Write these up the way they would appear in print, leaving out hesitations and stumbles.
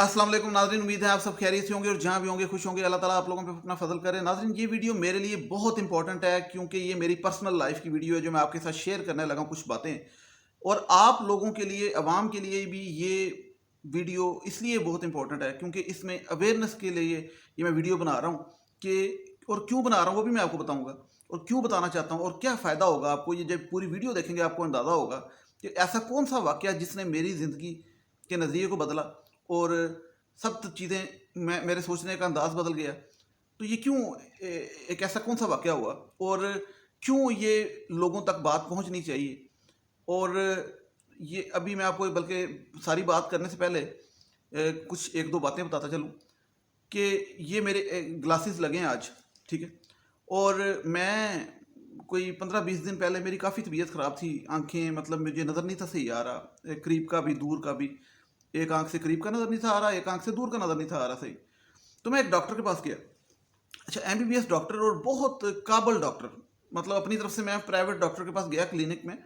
अस्सलाम वालेकुम नाज़रीन, उम्मीद है आप सब खैरियत से होंगे और जहाँ भी होंगे खुश होंगे। अल्लाह ताला आप लोगों पे अपना फजल करे। नाज़रीन, ये वीडियो मेरे लिए बहुत इंपॉर्टेंट है क्योंकि ये मेरी पर्सनल लाइफ की वीडियो है जो मैं आपके साथ शेयर करने लगा हूँ कुछ बातें। और आप लोगों के लिए, अवाम के लिए भी ये वीडियो इसलिए बहुत इंपॉर्टेंट है क्योंकि इसमें अवेयरनेस के लिए ये मैं वीडियो बना रहा हूँ कि, और क्यों बना रहा हूँ वो भी मैं आपको बताऊँगा, और क्यों बताना चाहता हूँ और क्या फ़ायदा होगा आपको। ये जब पूरी वीडियो देखेंगे आपको अंदाज़ा होगा कि ऐसा कौन सा वाक़या जिसने मेरी ज़िंदगी के नज़रिए को बदला और सब चीज़ें मेरे सोचने का अंदाज़ बदल गया। तो ये क्यों, एक ऐसा कौन सा वाक़या हुआ और क्यों ये लोगों तक बात पहुंचनी चाहिए। और ये अभी मैं आपको बल्कि सारी बात करने से पहले कुछ एक दो बातें बताता चलूँ कि ये मेरे ग्लासेस लगे हैं आज, ठीक है। और मैं कोई 15-20 दिन पहले मेरी काफ़ी तबीयत ख़राब थी, आंखें मतलब मुझे नज़र नहीं था सही आ रहा, करीब का भी दूर का भी, एक आंख से करीब का नज़र नहीं था आ रहा, एक आंख से दूर का नज़र नहीं था आ रहा सही। तो मैं एक डॉक्टर के पास गया, अच्छा एमबीबीएस डॉक्टर और बहुत काबल डॉक्टर, मतलब अपनी तरफ से मैं प्राइवेट डॉक्टर के पास गया क्लिनिक में,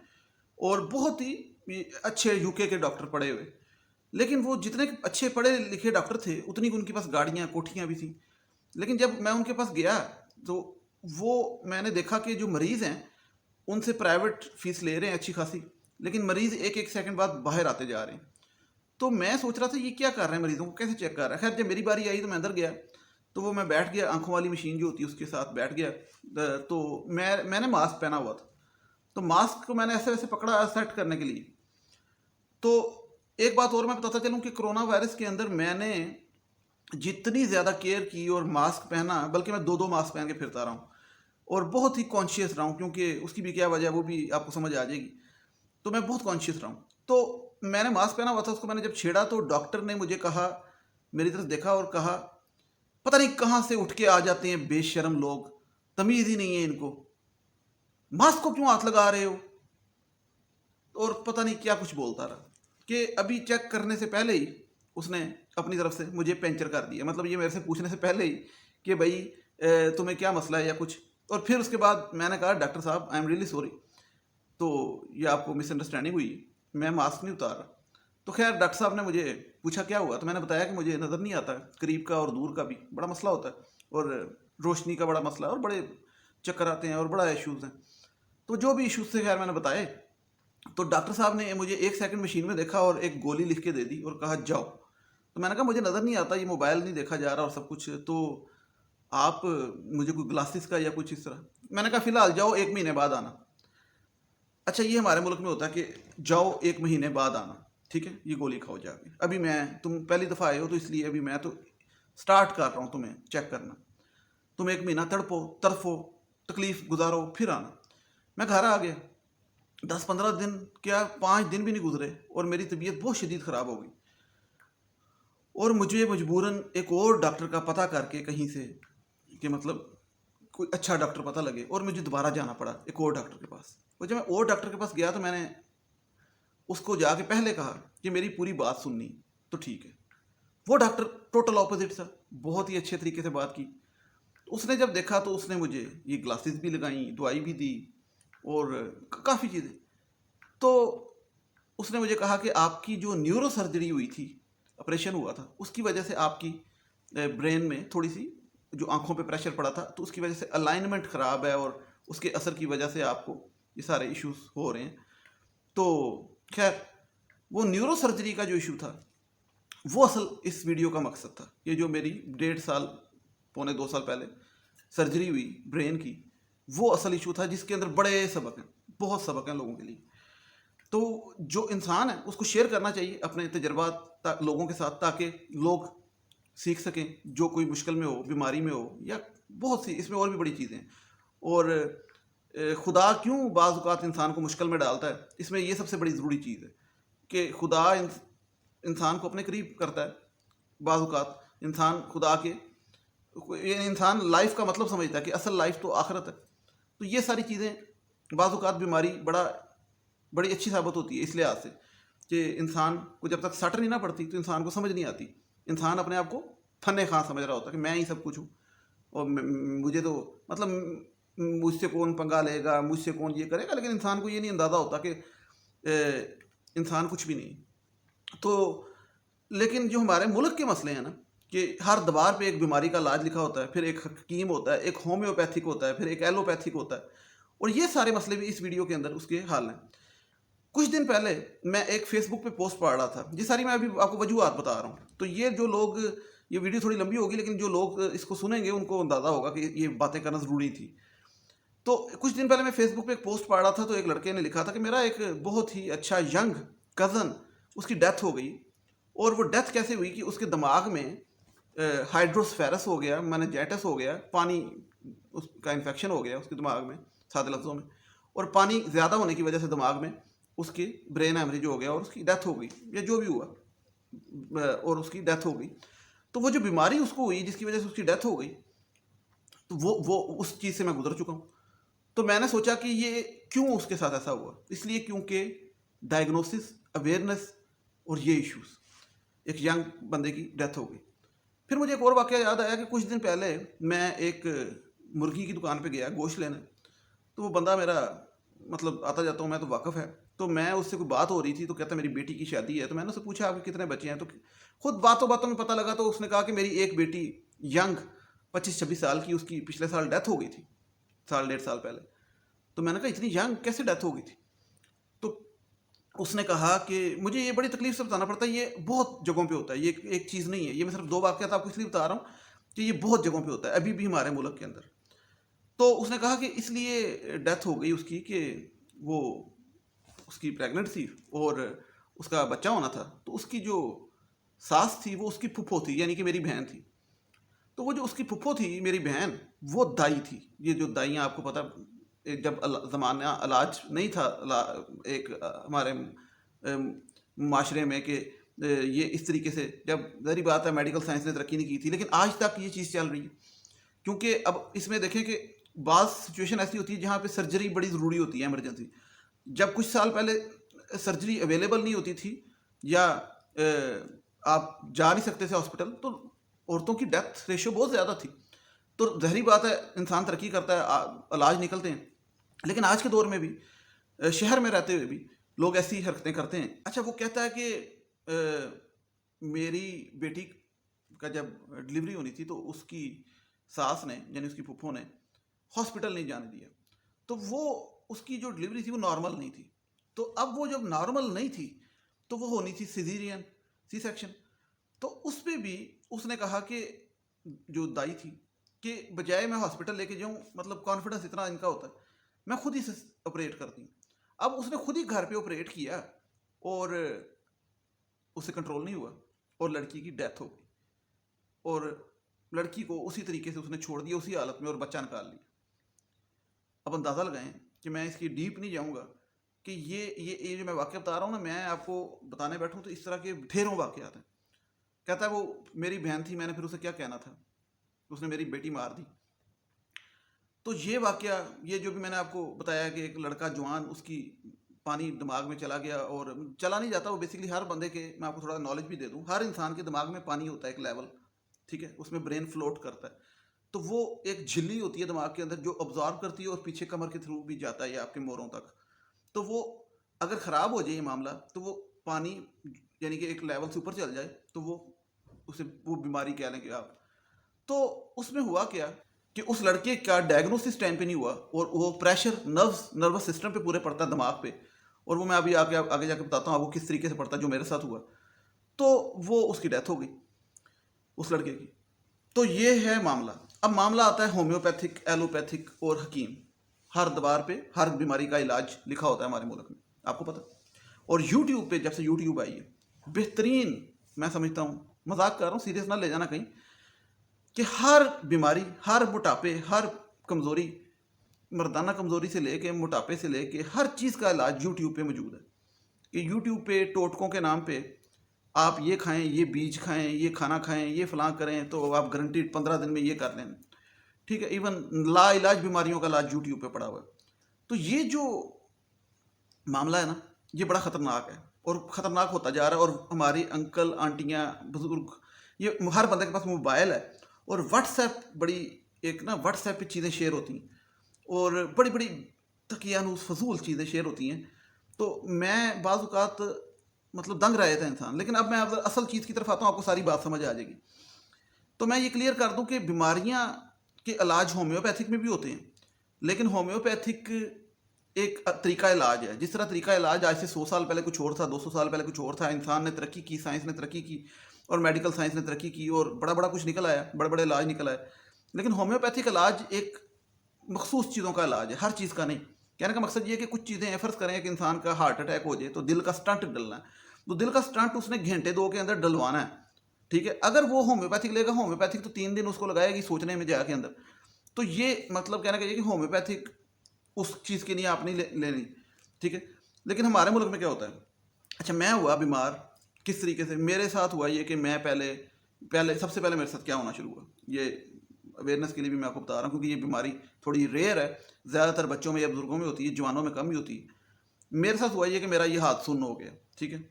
और बहुत ही अच्छे यूके के डॉक्टर पढ़े हुए। लेकिन वो जितने अच्छे पढ़े लिखे डॉक्टर थे उतनी उनके पास गाड़ियाँ कोठियाँ भी थी। लेकिन जब मैं उनके पास गया तो वो मैंने देखा कि जो मरीज़ हैं उनसे प्राइवेट फीस ले रहे हैं अच्छी खासी, लेकिन मरीज़ एक एक सेकंड बाद बाहर आते जा रहे हैं। तो मैं सोच रहा था ये क्या कर रहे हैं, मरीज़ों को कैसे चेक कर रहा है। खैर जब मेरी बारी आई तो मैं अंदर गया, तो वो मैं बैठ गया, आंखों वाली मशीन जो होती है उसके साथ बैठ गया। तो मैंने मास्क पहना हुआ था, तो मास्क को मैंने ऐसे वैसे पकड़ा सेट करने के लिए। तो एक बात और मैं बताता चलूँ कि कोरोना वायरस के अंदर मैंने जितनी ज़्यादा केयर की और मास्क पहना, बल्कि मैं दो दो मास्क पहन के फिरता रहा हूँ और बहुत ही कॉन्शियस रहा हूँ, क्योंकि उसकी भी क्या वजह है वो भी आपको समझ आ जाएगी। तो मैं बहुत कॉन्शियस रहा हूँ। तो मैंने मास्क पहना हुआ था, उसको मैंने जब छेड़ा तो डॉक्टर ने मुझे कहा, मेरी तरफ देखा और कहा, पता नहीं कहाँ से उठ के आ जाते हैं बेशर्म लोग, तमीज़ ही नहीं है इनको, मास्क को क्यों हाथ लगा रहे हो। और पता नहीं क्या कुछ बोलता रहा कि अभी चेक करने से पहले ही उसने अपनी तरफ से मुझे पेंचर कर दिया, मतलब ये मेरे से पूछने से पहले ही कि भाई तुम्हें क्या मसला है या कुछ। और फिर उसके बाद मैंने कहा डॉक्टर साहब आई एम रियली सॉरी, तो ये आपको मिसअंडरस्टैंडिंग हुई है, मैं मास्क नहीं उतार रहा। तो खैर डॉक्टर साहब ने मुझे पूछा क्या हुआ, तो मैंने बताया कि मुझे नज़र नहीं आता, करीब का और दूर का भी बड़ा मसला होता है, और रोशनी का बड़ा मसला है, और बड़े चक्कर आते हैं और बड़ा इश्यूज़ हैं। तो जो भी इश्यूज़ थे खैर मैंने बताए। तो डॉक्टर साहब ने मुझे एक सेकंड मशीन में देखा और एक गोली लिख के दे दी और कहा जाओ। तो मैंने कहा मुझे नज़र नहीं आता, ये मोबाइल नहीं देखा जा रहा और सब कुछ, तो आप मुझे कोई ग्लासेस का या कुछ इस तरह। मैंने कहा फ़िलहाल जाओ, 1 महीने बाद आना। अच्छा ये हमारे मुल्क में होता है कि जाओ 1 महीने बाद आना, ठीक है, ये गोली खाओ जाके। अभी मैं, तुम पहली दफ़ा आए हो तो इसलिए अभी मैं तो स्टार्ट कर रहा हूँ तुम्हें चेक करना, तुम 1 महीना तड़पो तड़फो, तकलीफ़ गुजारो, फिर आना। मैं घर आ गया, 10-15 दिन क्या 5 दिन भी नहीं गुजरे और मेरी तबीयत बहुत शदीद ख़राब हो गई, और मुझे मजबूरन एक और डॉक्टर का पता करके कहीं से, कि मतलब कोई अच्छा डॉक्टर पता लगे, और मुझे दोबारा जाना पड़ा एक और डॉक्टर के पास। और जब मैं और डॉक्टर के पास गया तो मैंने उसको जाके पहले कहा कि मेरी पूरी बात सुननी, तो ठीक है। वो डॉक्टर टोटल ऑपोजिट था, बहुत ही अच्छे तरीके से बात की। तो उसने जब देखा तो उसने मुझे ये ग्लासेस भी लगाई, दवाई भी दी और काफ़ी चीज़ें। तो उसने मुझे कहा कि आपकी जो न्यूरो सर्जरी हुई थी, ऑपरेशन हुआ था, उसकी वजह से आपकी ब्रेन में थोड़ी सी, जो आंखों पे प्रेशर पड़ा था तो उसकी वजह से अलाइनमेंट ख़राब है, और उसके असर की वजह से आपको ये सारे इश्यूज हो रहे हैं। तो खैर वो न्यूरो सर्जरी का जो इशू था वो असल इस वीडियो का मकसद था। ये जो मेरी 1.5 साल, पौने 2 साल पहले सर्जरी हुई ब्रेन की, वो असल इशू था जिसके अंदर बड़े सबक हैं, बहुत सबक हैं लोगों के लिए। तो जो इंसान है उसको शेयर करना चाहिए अपने तजर्बात लोगों के साथ, ताकि लोग सीख सकें, जो कोई मुश्किल में हो, बीमारी में हो, या बहुत सी इसमें और भी बड़ी चीज़ें हैं। और खुदा क्यों बाज़ औक़ात इंसान को मुश्किल में डालता है, इसमें ये सबसे बड़ी ज़रूरी चीज़ है कि खुदा इंसान को अपने करीब करता है। बाज़ औक़ात इंसान खुदा के, इंसान लाइफ का मतलब समझता है कि असल लाइफ तो आखिरत है। तो ये सारी चीज़ें बाज़ औक़ात बीमारी बड़ी अच्छी साबित होती है इस लिहाज से कि इंसान को जब तक सट नहीं ना पड़ती तो इंसान को समझ नहीं आती। इंसान अपने आप को फन्ने खां समझ रहा होता है कि मैं ही सब कुछ हूँ, और मुझे तो मतलब मुझसे कौन पंगा लेगा, मुझसे कौन ये करेगा। लेकिन इंसान को ये नहीं अंदाज़ा होता कि इंसान कुछ भी नहीं। तो लेकिन जो हमारे मुल्क के मसले हैं ना, कि हर दीवार पे एक बीमारी का इलाज लिखा होता है, फिर एक हकीम होता है, एक होम्योपैथिक होता है, फिर एक एलोपैथिक होता है, और ये सारे मसले भी इस वीडियो के अंदर उसके हल हैं। कुछ दिन पहले मैं एक फेसबुक पे पोस्ट पढ़ रहा था, जिस सारी मैं अभी आपको वजूहत बता रहा हूँ। तो ये जो लोग, ये वीडियो थोड़ी लंबी होगी, लेकिन जो लोग इसको सुनेंगे उनको अंदाज़ा होगा कि ये बातें करना ज़रूरी थी। तो कुछ दिन पहले मैं फेसबुक पे एक पोस्ट पढ़ रहा था, तो एक लड़के ने लिखा था कि मेरा एक बहुत ही अच्छा यंग कज़न, उसकी डेथ हो गई। और वो डेथ कैसे हुई कि उसके दिमाग में हाइड्रोस्फेरस हो गया, मेनिंजाइटिस हो गया, पानी उसका इन्फेक्शन हो गया उसके दिमाग में, सादे लफ्ज़ों में। और पानी ज़्यादा होने की वजह से दिमाग में उसकी ब्रेन हेमरेज हो गया और उसकी डेथ हो गई, या जो भी हुआ, और उसकी डेथ हो गई। तो वो जो बीमारी उसको हुई जिसकी वजह से उसकी डेथ हो गई, तो वो उस चीज़ से मैं गुजर चुका हूँ। तो मैंने सोचा कि ये क्यों उसके साथ ऐसा हुआ, इसलिए क्योंकि डायग्नोसिस, अवेयरनेस और ये इश्यूज, एक यंग बंदे की डेथ हो गई। फिर मुझे एक और वाकया याद आया कि कुछ दिन पहले मैं एक मुर्गी की दुकान पे गया गोश्त लेने। तो वो बंदा मेरा, मतलब आता जाता हूँ मैं, तो वाकफ़ है। तो मैं उससे कोई बात हो रही थी, तो कहता मेरी बेटी की शादी है। तो मैंने उससे पूछा आपके कितने बच्चे हैं, तो खुद बातों बातों में पता लगा। तो उसने कहा कि मेरी एक बेटी यंग 25-26 साल की, उसकी पिछले साल डेथ हो गई थी, साल डेढ़ साल पहले। तो मैंने कहा इतनी यंग कैसे डेथ हो गई थी? तो उसने कहा कि मुझे ये बड़ी तकलीफ से बताना पड़ता है, ये बहुत जगहों पे होता है, ये एक चीज़ नहीं है। ये मैं सिर्फ 2 वाक़यात आपको इसलिए बता रहा हूँ कि ये बहुत जगहों पे होता है, अभी भी हमारे मुल्क के अंदर। तो उसने कहा कि इसलिए डेथ हो गई उसकी कि वो, उसकी प्रेग्नेंट थी और उसका बच्चा होना था। तो उसकी जो सास थी वो उसकी फुफ्फो थी, यानी कि मेरी बहन थी। तो वो जो उसकी फुफ्फो थी मेरी बहन, वो दाई थी। ये जो दाइयाँ आपको पता, जब ज़माना इलाज नहीं था, एक हमारे माशरे में, कि ये इस तरीके से, जब ज़ाहिर बात है मेडिकल साइंस ने तरक्की नहीं की थी, लेकिन आज तक ये चीज़ चल रही है। क्योंकि अब इसमें देखें कि बाज़ सिचुएशन ऐसी होती है जहाँ पे सर्जरी बड़ी ज़रूरी होती है, इमरजेंसी। जब कुछ साल पहले सर्जरी अवेलेबल नहीं होती थी, या आप जा नहीं सकते थे हॉस्पिटल, तो औरतों की डेथ रेशियो बहुत ज़्यादा थी। तो ज़ाहिर बात है इंसान तरक्की करता है, इलाज निकलते हैं। लेकिन आज के दौर में भी शहर में रहते हुए भी लोग ऐसी हरकतें करते हैं। अच्छा, वो कहता है कि मेरी बेटी का जब डिलीवरी होनी थी, तो उसकी सास ने, यानी उसकी फूफो ने, हॉस्पिटल नहीं जाने दिया। तो वो, उसकी जो डिलीवरी थी वो नॉर्मल नहीं थी। तो अब वो जब नॉर्मल नहीं थी, तो वो होनी थी सिजेरियन, सी सेक्शन। तो उस पर भी उसने कहा कि, जो दाई थी, कि बजाय मैं हॉस्पिटल लेके जाऊँ, मतलब कॉन्फिडेंस इतना इनका होता है, मैं खुद ही से ऑपरेट करती हूँ। अब उसने खुद ही घर पे ऑपरेट किया और उससे कंट्रोल नहीं हुआ और लड़की की डेथ हो गई। और लड़की को उसी तरीके से उसने छोड़ दिया, उसी हालत में, और बच्चा निकाल लिया। अब अंदाज़ा लगाएं कि मैं इसकी डीप नहीं जाऊँगा कि ये जो मैं वाक़या बता रहा हूँ ना, मैं आपको बताने बैठूँ तो इस तरह के ढेरों वाक़यात हैं। कहता है वो मेरी बहन थी, मैंने फिर उसे क्या कहना था, उसने मेरी बेटी मार दी। तो ये वाक़या, ये जो भी मैंने आपको बताया कि एक लड़का जवान, उसकी पानी दिमाग में चला गया, और चला नहीं जाता वो, बेसिकली हर बंदे के, मैं आपको थोड़ा नॉलेज भी दे दूँ, हर इंसान के दिमाग में पानी होता है एक लेवल, ठीक है, उसमें ब्रेन फ्लोट करता है। तो वो एक झिल्ली होती है दिमाग के अंदर जो ऑब्जॉर्व करती है और पीछे कमर के थ्रू भी जाता है या आपके मोरों तक। तो वो अगर ख़राब हो जाए ये मामला, तो वो पानी, यानी कि एक लेवल से ऊपर चल जाए, तो वो, उसे वो बीमारी कह लेंगे आप। तो उसमें हुआ क्या कि उस लड़के का डायग्नोसिस टाइम पे नहीं हुआ, और वो प्रेशर नर्वस सिस्टम पे पूरे पड़ता है, दिमाग पे। और वो मैं अभी आगे जाके बताता हूँ आपको किस तरीके से पड़ता है, जो मेरे साथ हुआ। तो वो, उसकी डेथ हो गई उस लड़के की। तो ये है मामला। अब मामला आता है होम्योपैथिक, एलोपैथिक और हकीम। हर दीवार पे हर बीमारी का इलाज लिखा होता है हमारे मुल्क में, आपको पता। और यूट्यूब पे, जब से यूट्यूब आई है, बेहतरीन, मैं समझता हूँ, मजाक कर रहा हूँ, सीरियस ना ले जाना कहीं, कि हर बीमारी, हर मोटापे, हर कमज़ोरी, मर्दाना कमज़ोरी से लेके मोटापे से लेके हर चीज़ का इलाज यूट्यूब पे मौजूद है। कि यूट्यूब पे टोटकों के नाम पे आप ये खाएं, ये बीज खाएं, ये खाना खाएं, ये फलां करें, तो आप गारंटीड 15 दिन में ये कर लें, ठीक है। इवन ला इलाज बीमारियों का इलाज यूट्यूब पे पड़ा हुआ है। तो ये जो मामला है ना, ये बड़ा ख़तरनाक है, और ख़तरनाक होता जा रहा है। और हमारी अंकल, आंटियाँ, बुजुर्ग, ये हर बंदे के पास मोबाइल है, और व्हाट्सएप, बड़ी एक ना व्हाट्सएप पे चीज़ें शेयर होती हैं, और बड़ी बड़ी तकियानुस फजूल चीज़ें शेयर होती हैं। तो मैं बाज़ औक़ात मतलब दंग रह जाता है इंसान। लेकिन अब मैं अब असल चीज़ की तरफ आता हूँ, आपको सारी बात समझ आ जाएगी। तो मैं ये क्लियर कर दूं कि बीमारियां के इलाज होम्योपैथिक में भी होते हैं, लेकिन होम्योपैथिक एक तरीका इलाज है। जिस तरह तरीका इलाज आज से 100 साल पहले कुछ और था, 200 साल पहले कुछ और था, इंसान ने तरक्की की, साइंस ने तरक्की की और मेडिकल साइंस ने तरक्की की और बड़ा बड़ा कुछ निकल आया, बड़े बड़े इलाज निकल आए। लेकिन होम्योपैथिक इलाज एक मखसूस चीज़ों का इलाज है, हर चीज़ का नहीं। कहने का मकसद ये है कि कुछ चीज़ें फ़र्ज़ करें कि इंसान का हार्ट अटैक हो जाए तो दिल का स्टंट डलना है, तो दिल का स्टंट उसने घंटे 2 के अंदर डलवाना है, ठीक है। अगर वो होम्योपैथिक लेगा, होम्योपैथिक तो 3 दिन उसको लगाएगी सोचने में जाके अंदर। तो ये मतलब कहना चाहिए कि होम्योपैथिक उस चीज़ के लिए आप नहीं लेनी, ठीक है। लेकिन हमारे मुल्क में क्या होता है, अच्छा मैं हुआ बीमार किस तरीके से मेरे साथ हुआ ये कि मैं पहले पहले सबसे पहले मेरे साथ क्या होना शुरू हुआ, ये अवेयरनेस के लिए भी मैं आपको बता रहा हूँ क्योंकि ये बीमारी थोड़ी रेयर है, ज़्यादातर बच्चों में या बुजुर्गों में होती है, जवानों में कम ही होती है। मेरे साथ हुआ ये कि मेरा ये हाथ सुन्न हो गया, ठीक है।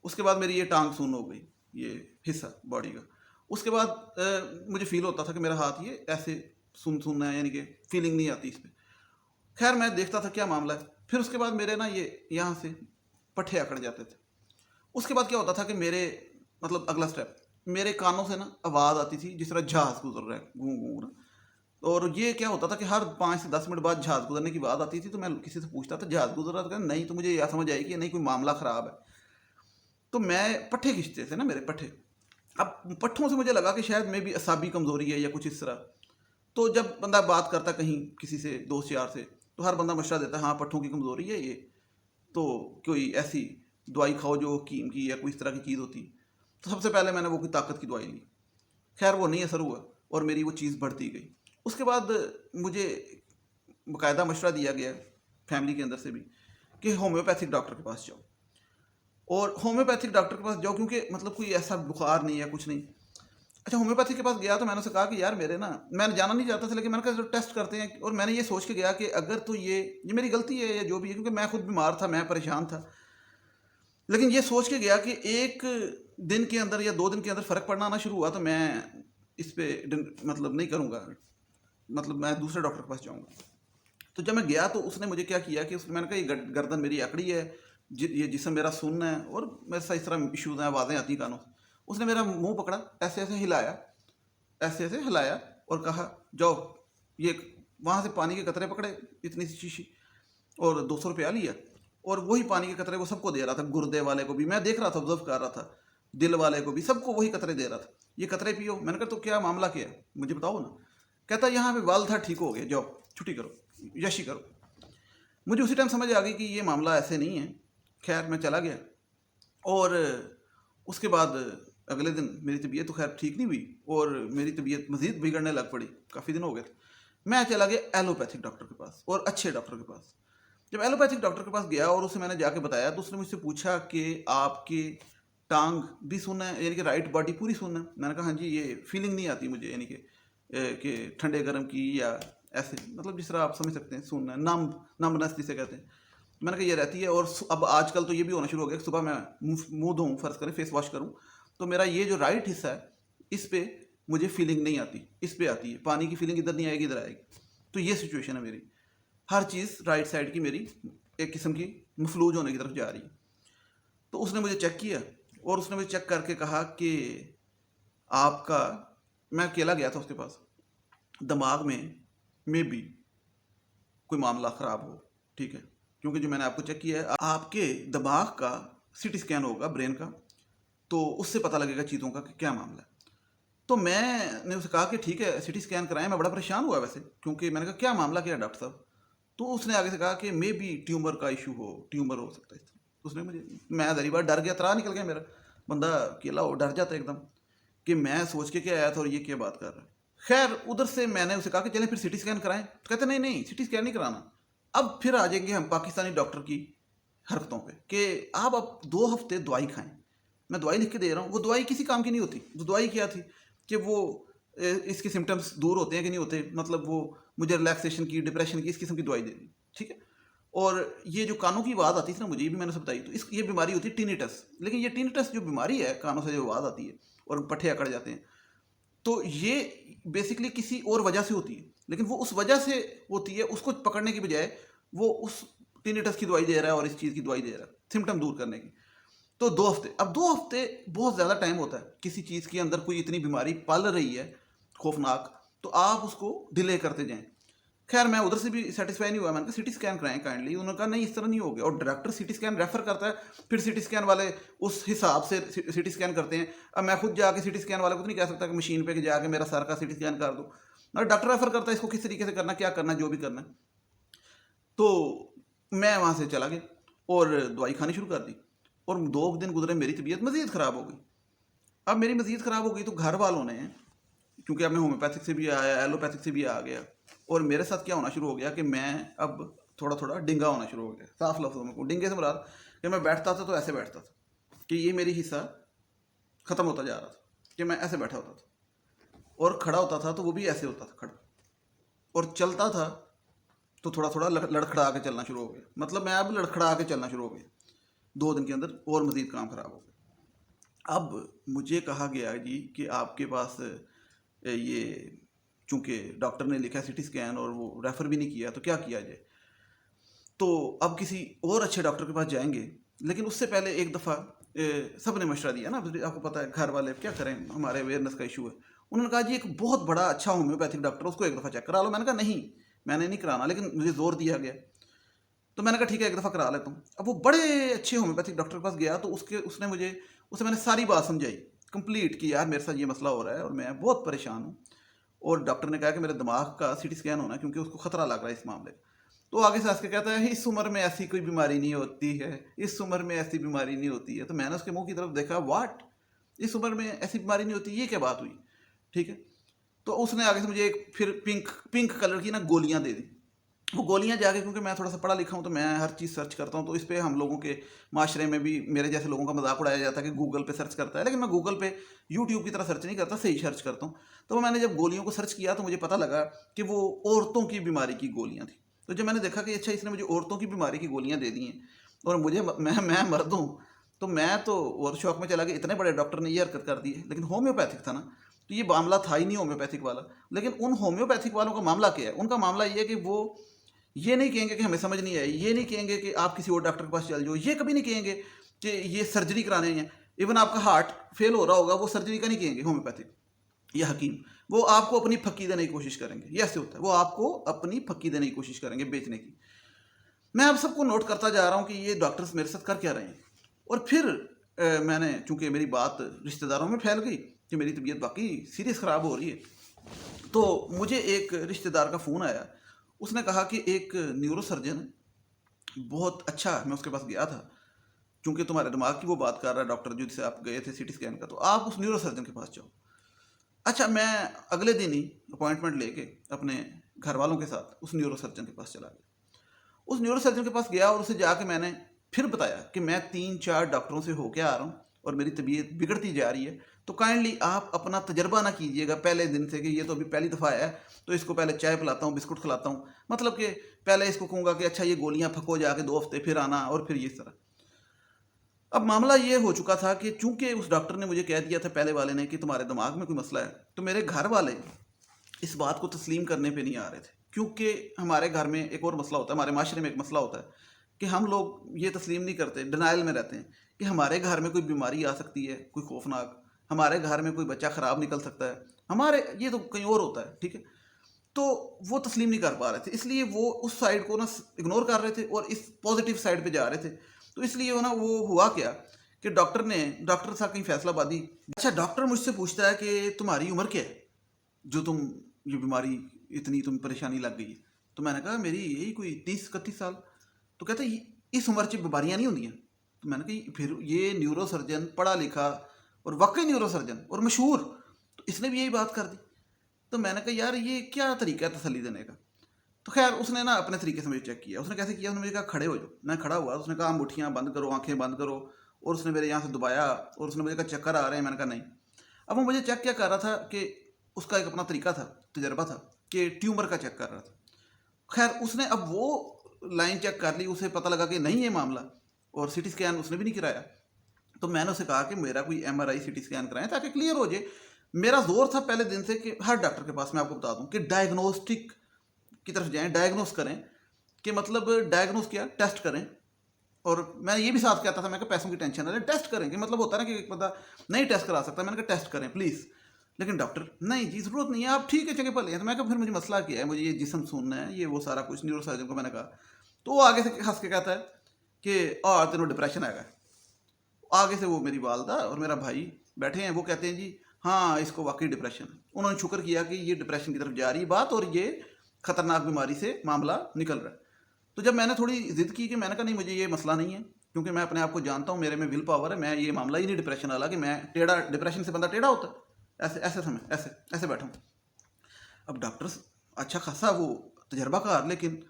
उसके बाद मेरी ये टांग सुन्न हो गई, ये हिस्सा बॉडी का। उसके बाद मुझे फील होता था कि मेरा हाथ ये ऐसे सुनना है, यानी कि फीलिंग नहीं आती इस पर। खैर मैं देखता था क्या मामला है। फिर उसके बाद मेरे ना ये यहाँ से पट्ठे अकड़ जाते थे। उसके बाद क्या होता था कि मेरे मतलब अगला स्टेप, मेरे कानों से ना आवाज़ आती थी जिस तरह जहाज़ गुजर रहा है, गूं गूं ना। और ये क्या होता था कि हर 5 से 10 मिनट बाद जहाज़ गुजरने की आवाज़ आती थी, तो मैं किसी से पूछता था जहाज़ गुजर रहा था, नहीं तो मुझे यह समझ आई कि नहीं कोई मामला ख़राब है। तो मैं पट्ठे खींचते थे ना मेरे पट्ठे। अब पट्ठों से मुझे लगा कि शायद मे भी असाबी कमज़ोरी है या कुछ इस तरह। तो जब बंदा बात करता कहीं किसी से दोस्त यार से, तो हर बंदा मशवरा देता है हाँ पट्ठों की कमज़ोरी है ये, तो कोई ऐसी दवाई खाओ जो कीम की या कोई इस तरह की चीज़ होती। तो सबसे पहले मैंने वो कोई ताकत की दवाई ली। खैर वो नहीं असर हुआ और मेरी वो चीज़ बढ़ती गई। उसके बाद मुझे बाकायदा मशवरा दिया गया फैमिली के अंदर से भी कि होम्योपैथिक डॉक्टर के पास जाओ, और होम्योपैथिक डॉक्टर के पास जाओ क्योंकि मतलब कोई ऐसा बुखार नहीं है, कुछ नहीं। अच्छा होम्योपैथी के पास गया तो मैंने उसे कहा कि यार मेरे ना, मैंने जाना नहीं चाहता था लेकिन मैंने कहा टेस्ट करते हैं, और मैंने ये सोच के गया कि अगर तो ये मेरी गलती है या जो भी है, क्योंकि मैं खुद बीमार था, मैं परेशान था। लेकिन ये सोच के गया कि 1 दिन के अंदर या 2 दिन के अंदर फ़र्क पड़ना आना शुरू हुआ तो मैं इस पर मतलब नहीं करूँगा, मतलब मैं दूसरे डॉक्टर के पास जाऊँगा। तो जब मैं गया तो उसने मुझे क्या किया कि मैंने कहा ये गर्दन मेरी अकड़ी है, ये जिस्म मेरा सुन्न है और मेरे साथ इस तरह इशूज़ हैं, आवाज़ें आती कानों से। उसने मेरा मुंह पकड़ा, ऐसे ऐसे हिलाया, ऐसे ऐसे हिलाया और कहा जाओ, ये वहाँ से पानी के कतरे पकड़े इतनी सी शीशी और 200 रुपया लिया, और वही पानी के कतरे वो सबको दे रहा था, गुर्दे वाले को भी मैं देख रहा था, ऑब्जर्व कर रहा था, दिल वाले को भी, सबको वही कतरे दे रहा था, ये कतरे पियो। मैंने कहा तो क्या मामला क्या है मुझे बताओ ना। कहता यहाँ पे वाल था ठीक हो गया, जाओ छुट्टी करो, यशी करो। मुझे उसी टाइम समझ आ गई कि ये मामला ऐसे नहीं है। खैर मैं चला गया और उसके बाद अगले दिन मेरी तबीयत तो खैर ठीक नहीं हुई और मेरी तबीयत मज़ीद बिगड़ने लग पड़ी, काफ़ी दिन हो गए थे। मैं चला गया एलोपैथिक डॉक्टर के पास और अच्छे डॉक्टर के पास। जब एलोपैथिक डॉक्टर के पास गया और उसे मैंने जाके बताया तो उसने मुझसे पूछा कि आपकी टांग भी सुनना है, यानी कि राइट बॉडी पूरी सुनना है। मैंने कहा हाँ जी, ये फीलिंग नहीं आती मुझे, यानी कि ठंडे गर्म की या ऐसे, मतलब जिस तरह आप समझ सकते हैं सुनना है, नम्बनेस जिसे कहते हैं। मैंने कहा ये रहती है, और अब आजकल तो ये भी होना शुरू हो गया, सुबह मैं मुंह धोऊँ, फ़र्ज़ करें फेस वॉश करूँ, तो मेरा ये जो राइट हिस्सा है इस पे मुझे फीलिंग नहीं आती, इस पे आती है, पानी की फीलिंग इधर नहीं आएगी, इधर आएगी। तो ये सिचुएशन है मेरी, हर चीज़ राइट साइड की मेरी एक किस्म की मफलूज होने की तरफ जा रही है। तो उसने मुझे चेक किया और उसने मुझे चेक करके कहा कि आपका, मैं अकेला गया था उसके पास, दिमाग में मे बी कोई मामला ख़राब हो, ठीक है, क्योंकि जो मैंने आपको चेक किया है आपके दिमाग का सीटी स्कैन होगा ब्रेन का, तो उससे पता लगेगा चीज़ों का कि क्या मामला है। तो मैंने उसे कहा कि ठीक है सीटी स्कैन कराएं। मैं बड़ा परेशान हुआ वैसे, क्योंकि मैंने कहा क्या मामला क्या है डॉक्टर साहब। तो उसने आगे से कहा कि मे बी ट्यूमर का इशू हो, ट्यूमर हो सकता है। तो उसने मुझे, मैं दरी बार डर गया, तरा निकल गया मेरा, बंदा अकेला हो डर जाता है एकदम कि मैं सोच के क्या आया था और ये क्या बात कर रहा है। खैर उधर से मैंने उसे कहा कि चलें फिर सिटी स्कैन कराएं। तो कहते नहीं नहीं सिटी स्कैन नहीं कराना। अब फिर आ जाएंगे हम पाकिस्तानी डॉक्टर की हरकतों पे कि आप अब 2 हफ्ते दवाई खाएं। मैं दवाई लिख के दे रहा हूँ, वो दवाई किसी काम की नहीं होती। वो दवाई क्या थी कि वो इसके सिम्टम्स दूर होते हैं कि नहीं होते, मतलब वो मुझे रिलैक्सेशन की, डिप्रेशन की, इस किस्म की दवाई दे दी, ठीक है। और ये जो कानों की आवाज़ आती थी ना मुझे, ये भी मैंने सब बताई। तो ये बीमारी होती है टिनिटस। लेकिन ये टिनिटस जो बीमारी है, कानों से जो आवाज़ आती है और पट्ठे अकड़ जाते हैं, तो ये बेसिकली किसी और वजह से होती है। लेकिन वो उस वजह से होती है, उसको पकड़ने की बजाय वो उस टिनिटस की दवाई दे रहा है और इस चीज़ की दवाई दे रहा है सिम्टम दूर करने की। तो 2 हफ्ते, अब 2 हफ्ते बहुत ज़्यादा टाइम होता है किसी चीज़ के अंदर, कोई इतनी बीमारी पल रही है खौफनाक, तो आप उसको डिले करते जाएं। खैर मैं उधर से भी सेटिस्फाई नहीं हुआ, मैंने कहा सिटी स्कैन कराएं काइंडली। उन्होंने कहा नहीं इस तरह नहीं हो गया, और डॉक्टर सिटी स्कैन रेफर करता है, फिर सिटी स्कैन वाले उस हिसाब से सिटी स्कैन करते हैं। अब मैं खुद जाके सिटी स्कैन वाले को तो नहीं कह सकता कि मशीन पे जाके मेरा सर का सिटी स्कैन कर दो, मगर डॉक्टर रेफर करता है इसको किस तरीके से करना, क्या करना, जो भी करना है। तो मैं वहाँ से चला गया और दवाई खानी शुरू कर दी, और 2 दिन गुजरे, मेरी तबीयत मज़ीद ख़राब हो गई। अब मेरी मज़ीद ख़राब हो गई तो घर वालों ने, क्योंकि अब मैं होम्योपैथिक से भी आया, एलोपैथिक से भी आ गया, और मेरे साथ क्या होना शुरू हो गया कि मैं अब थोड़ा थोड़ा डिंगा होना शुरू हो गया। साफ लफ्ज़ों में डिंगे से मुराद कि मैं बैठता था तो ऐसे बैठता था कि ये मेरी हिस्सा ख़त्म होता जा रहा था, कि मैं ऐसे बैठा होता था, और खड़ा होता था तो वो भी ऐसे होता था खड़ा, और चलता था तो थोड़ा थोड़ा लड़खड़ा के चलना शुरू हो गया। मतलब मैं अब लड़खड़ा के चलना शुरू हो गया 2 दिन के अंदर, और मज़ीद काम ख़राब हो गया। अब मुझे कहा गया जी कि आपके पास ये, चूँकि डॉक्टर ने लिखा है सिटी स्कैन और वो रेफ़र भी नहीं किया, तो क्या किया जाए। तो अब किसी और अच्छे डॉक्टर के पास जाएंगे, लेकिन उससे पहले एक दफ़ा सब ने मशवरा दिया ना, आपको पता है घर वाले क्या करें, हमारे अवेयरनेस का इशू है। उन्होंने कहा जी एक बहुत बड़ा अच्छा होम्योपैथिक डॉक्टर, उसको एक दफ़ा चेक करा लो। मैंने कहा नहीं, मैंने नहीं कराना, लेकिन मुझे ज़ोर दिया गया, तो मैंने कहा ठीक है एक दफ़ा करा लेता हूँ। अब वो बड़े अच्छे होम्योपैथिक डॉक्टर के पास गया, तो उसे मैंने सारी बात समझाई कंप्लीट कि यार मेरे साथ ये मसला हो रहा है और मैं बहुत परेशान हूँ, और डॉक्टर ने कहा कि मेरे दिमाग का सिटी स्कैन होना है, क्योंकि उसको ख़तरा लग रहा है इस मामले का। तो आगे से हंस के कहता है इस उम्र में ऐसी कोई बीमारी नहीं होती है, इस उम्र में ऐसी बीमारी नहीं होती है। तो मैंने उसके मुंह की तरफ देखा, वाट, इस उम्र में ऐसी बीमारी नहीं होती, ये क्या बात हुई। ठीक है, तो उसने आगे से मुझे एक फिर पिंक पिंक कलर की ना गोलियां दे दी। वो गोलियां जाके, क्योंकि मैं थोड़ा सा पढ़ा लिखा हूँ तो मैं हर चीज़ सर्च करता हूँ, तो इस पर हम लोगों के माशरे में भी मेरे जैसे लोगों का मजाक उड़ाया जाता है कि गूगल पे सर्च करता है, लेकिन मैं गूगल पे यूट्यूब की तरह सर्च नहीं करता, सही सर्च करता हूँ। तो मैंने जब गोलियों को सर्च किया तो मुझे पता लगा कि वो औरतों की बीमारी की गोलियाँ थी। तो जब मैंने देखा कि अच्छा इसने मुझे औरतों की बीमारी की गोलियाँ दे दी हैं, और मैं मर्द हूँ, तो मैं तो और शौक में चला गया, इतने बड़े डॉक्टर ने ये हरकत कर दी है, लेकिन होम्योपैथिक था ना, तो ये मामला था ही नहीं होम्योपैथिक वाला। लेकिन उन होम्योपैथिक वालों का मामला क्या है, उनका मामला ये है कि वो ये नहीं कहेंगे कि हमें समझ नहीं आई, ये नहीं कहेंगे कि आप किसी और डॉक्टर के पास चल जाओ, ये कभी नहीं कहेंगे कि ये सर्जरी कराने हैं। इवन आपका हार्ट फेल हो रहा होगा, वो सर्जरी का नहीं कहेंगे होम्योपैथिक या हकीम, वो आपको अपनी फक्की देने की कोशिश करेंगे। ये ऐसे होता है, वो आपको अपनी फक्की देने की कोशिश करेंगे, बेचने की। मैं अब सबको नोट करता जा रहा हूँ कि ये डॉक्टर्स मेरे साथ कर क्या रहे हैं। और फिर मैंने, चूंकि मेरी बात रिश्तेदारों में फैल गई कि मेरी तबीयत बाकी सीरियस ख़राब हो रही है, तो मुझे एक रिश्तेदार का फ़ोन आया। उसने कहा कि एक न्यूरो सर्जन बहुत अच्छा, मैं उसके पास गया था, क्योंकि तुम्हारे दिमाग की वो बात कर रहा है डॉक्टर जिससे आप गए थे सिटी स्कैन का, तो आप उस न्यूरो सर्जन के पास जाओ। अच्छा, मैं अगले दिन ही अपॉइंटमेंट लेके अपने घर वालों के साथ उस न्यूरो सर्जन के पास चला गया। उस न्यूरो सर्जन के पास गया और उसे जाके मैंने फिर बताया कि मैं 3-4 डॉक्टरों से होके आ रहा हूँ और मेरी तबीयत बिगड़ती जा रही है, तो काइंडली आप अपना तजर्बा ना कीजिएगा पहले दिन से कि ये तो अभी पहली दफ़ा आया है, तो इसको पहले चाय पिलाता हूँ, बिस्कुट खिलाता हूँ। मतलब कि पहले इसको कहूँगा कि अच्छा ये गोलियाँ फको जाके 2 हफ्ते, फिर आना, और फिर ये इस तरह। अब मामला ये हो चुका था कि चूंकि उस डॉक्टर ने मुझे कह दिया था पहले वाले ने कि तुम्हारे दिमाग में कोई मसला है, तो मेरे घर वाले इस बात को तस्लीम करने पे नहीं आ रहे थे। क्योंकि हमारे घर में एक और मसला होता है, हमारे माशरे में एक मसला होता है कि हम लोग ये तस्लीम नहीं करते, डिनाइल में रहते हैं कि हमारे घर में कोई बीमारी आ सकती है, कोई खौफनाक, हमारे घर में कोई बच्चा ख़राब निकल सकता है, हमारे ये तो कहीं और होता है। ठीक है, तो वो तस्लीम नहीं कर पा रहे थे, इसलिए वो उस साइड को ना इग्नोर कर रहे थे और इस पॉजिटिव साइड पे जा रहे थे। तो इसलिए वो ना, वो हुआ क्या कि डॉक्टर था कहीं फैसलाबादी। अच्छा, डॉक्टर मुझसे पूछता है कि तुम्हारी उम्र क्या है जो तुम ये बीमारी, इतनी तुम परेशानी लग गई है। तो मैंने कहा मेरी यही कोई 30-31 साल। तो कहता इस उम्र च बीमारियाँ नहीं होंगी। तो मैंने कहा फिर ये न्यूरो सर्जन पढ़ा लिखा और वाकई न्यूरो सर्जन और मशहूर, तो इसने भी यही बात कर दी। तो मैंने कहा यार ये क्या तरीका है तसल्ली देने का। तो खैर उसने ना अपने तरीके से मुझे चेक किया। उसने कैसे किया, उसने मुझे कहा खड़े हो जाओ। मैं खड़ा हुआ, उसने कहा मुठ्ठियाँ बंद करो, आंखें बंद करो, और उसने मेरे यहाँ से दबाया और उसने मुझे कहा चक्कर आ रहे हैं। मैंने कहा नहीं। अब वो मुझे चेक क्या कर रहा था कि उसका एक अपना तरीका था, तजर्बा था कि ट्यूमर का चेक कर रहा था। खैर उसने अब वो लाइन चेक कर ली, उसे पता लगा कि नहीं ये मामला, और सिटी स्कैन उसने भी नहीं कराया। तो मैंने उसे कहा कि मेरा कोई MRI सिटी स्कैन कराएं ताकि क्लियर हो जाए। मेरा जोर था पहले दिन से कि हर डॉक्टर के पास मैं आपको बता दूं कि डायग्नोस्टिक की तरफ जाएं, डायग्नोस करें, कि मतलब डायग्नोस किया, टेस्ट करें और मैं ये भी साथ कहता था, मैं कहा पैसों की टेंशन ना लें, टेस्ट करेंगे, मतलब होता है ना कि एक बंदा नहीं टेस्ट करा सकता, मैंने कहा टेस्ट करें प्लीज़। लेकिन डॉक्टर नहीं जी ज़रूरत नहीं है, आप ठीक है चंगे भले हैं। तो मैं कहा फिर मुझे मसला क्या है, मुझे ये जिस्म सुनना है, ये वो सारा कुछ न्यूरो सर्जन को मैंने कहा। तो वो आगे से हंस के कहता है कि और तेनों डिप्रेशन आएगा। आगे से वो मेरी वालदा और मेरा भाई बैठे हैं, वो कहते हैं जी हाँ इसको वाकई डिप्रेशन है। उन्होंने शुक्र किया कि ये डिप्रेशन की तरफ जा रही बात और ये खतरनाक बीमारी से मामला निकल रहा है। तो जब मैंने थोड़ी जिद की कि मैंने कहा नहीं मुझे ये मसला नहीं है, क्योंकि मैं अपने आप को जानता हूँ, मेरे में विल पावर है, मैं ये मामला ही नहीं डिप्रेशन वाला कि मैं टेढ़ा, डिप्रेशन से बंदा टेढ़ा होता है, ऐसे ऐसे समय ऐसे ऐसे बैठा हूँ। अब डॉक्टर अच्छा खासा वो तजर्बाकार, लेकिन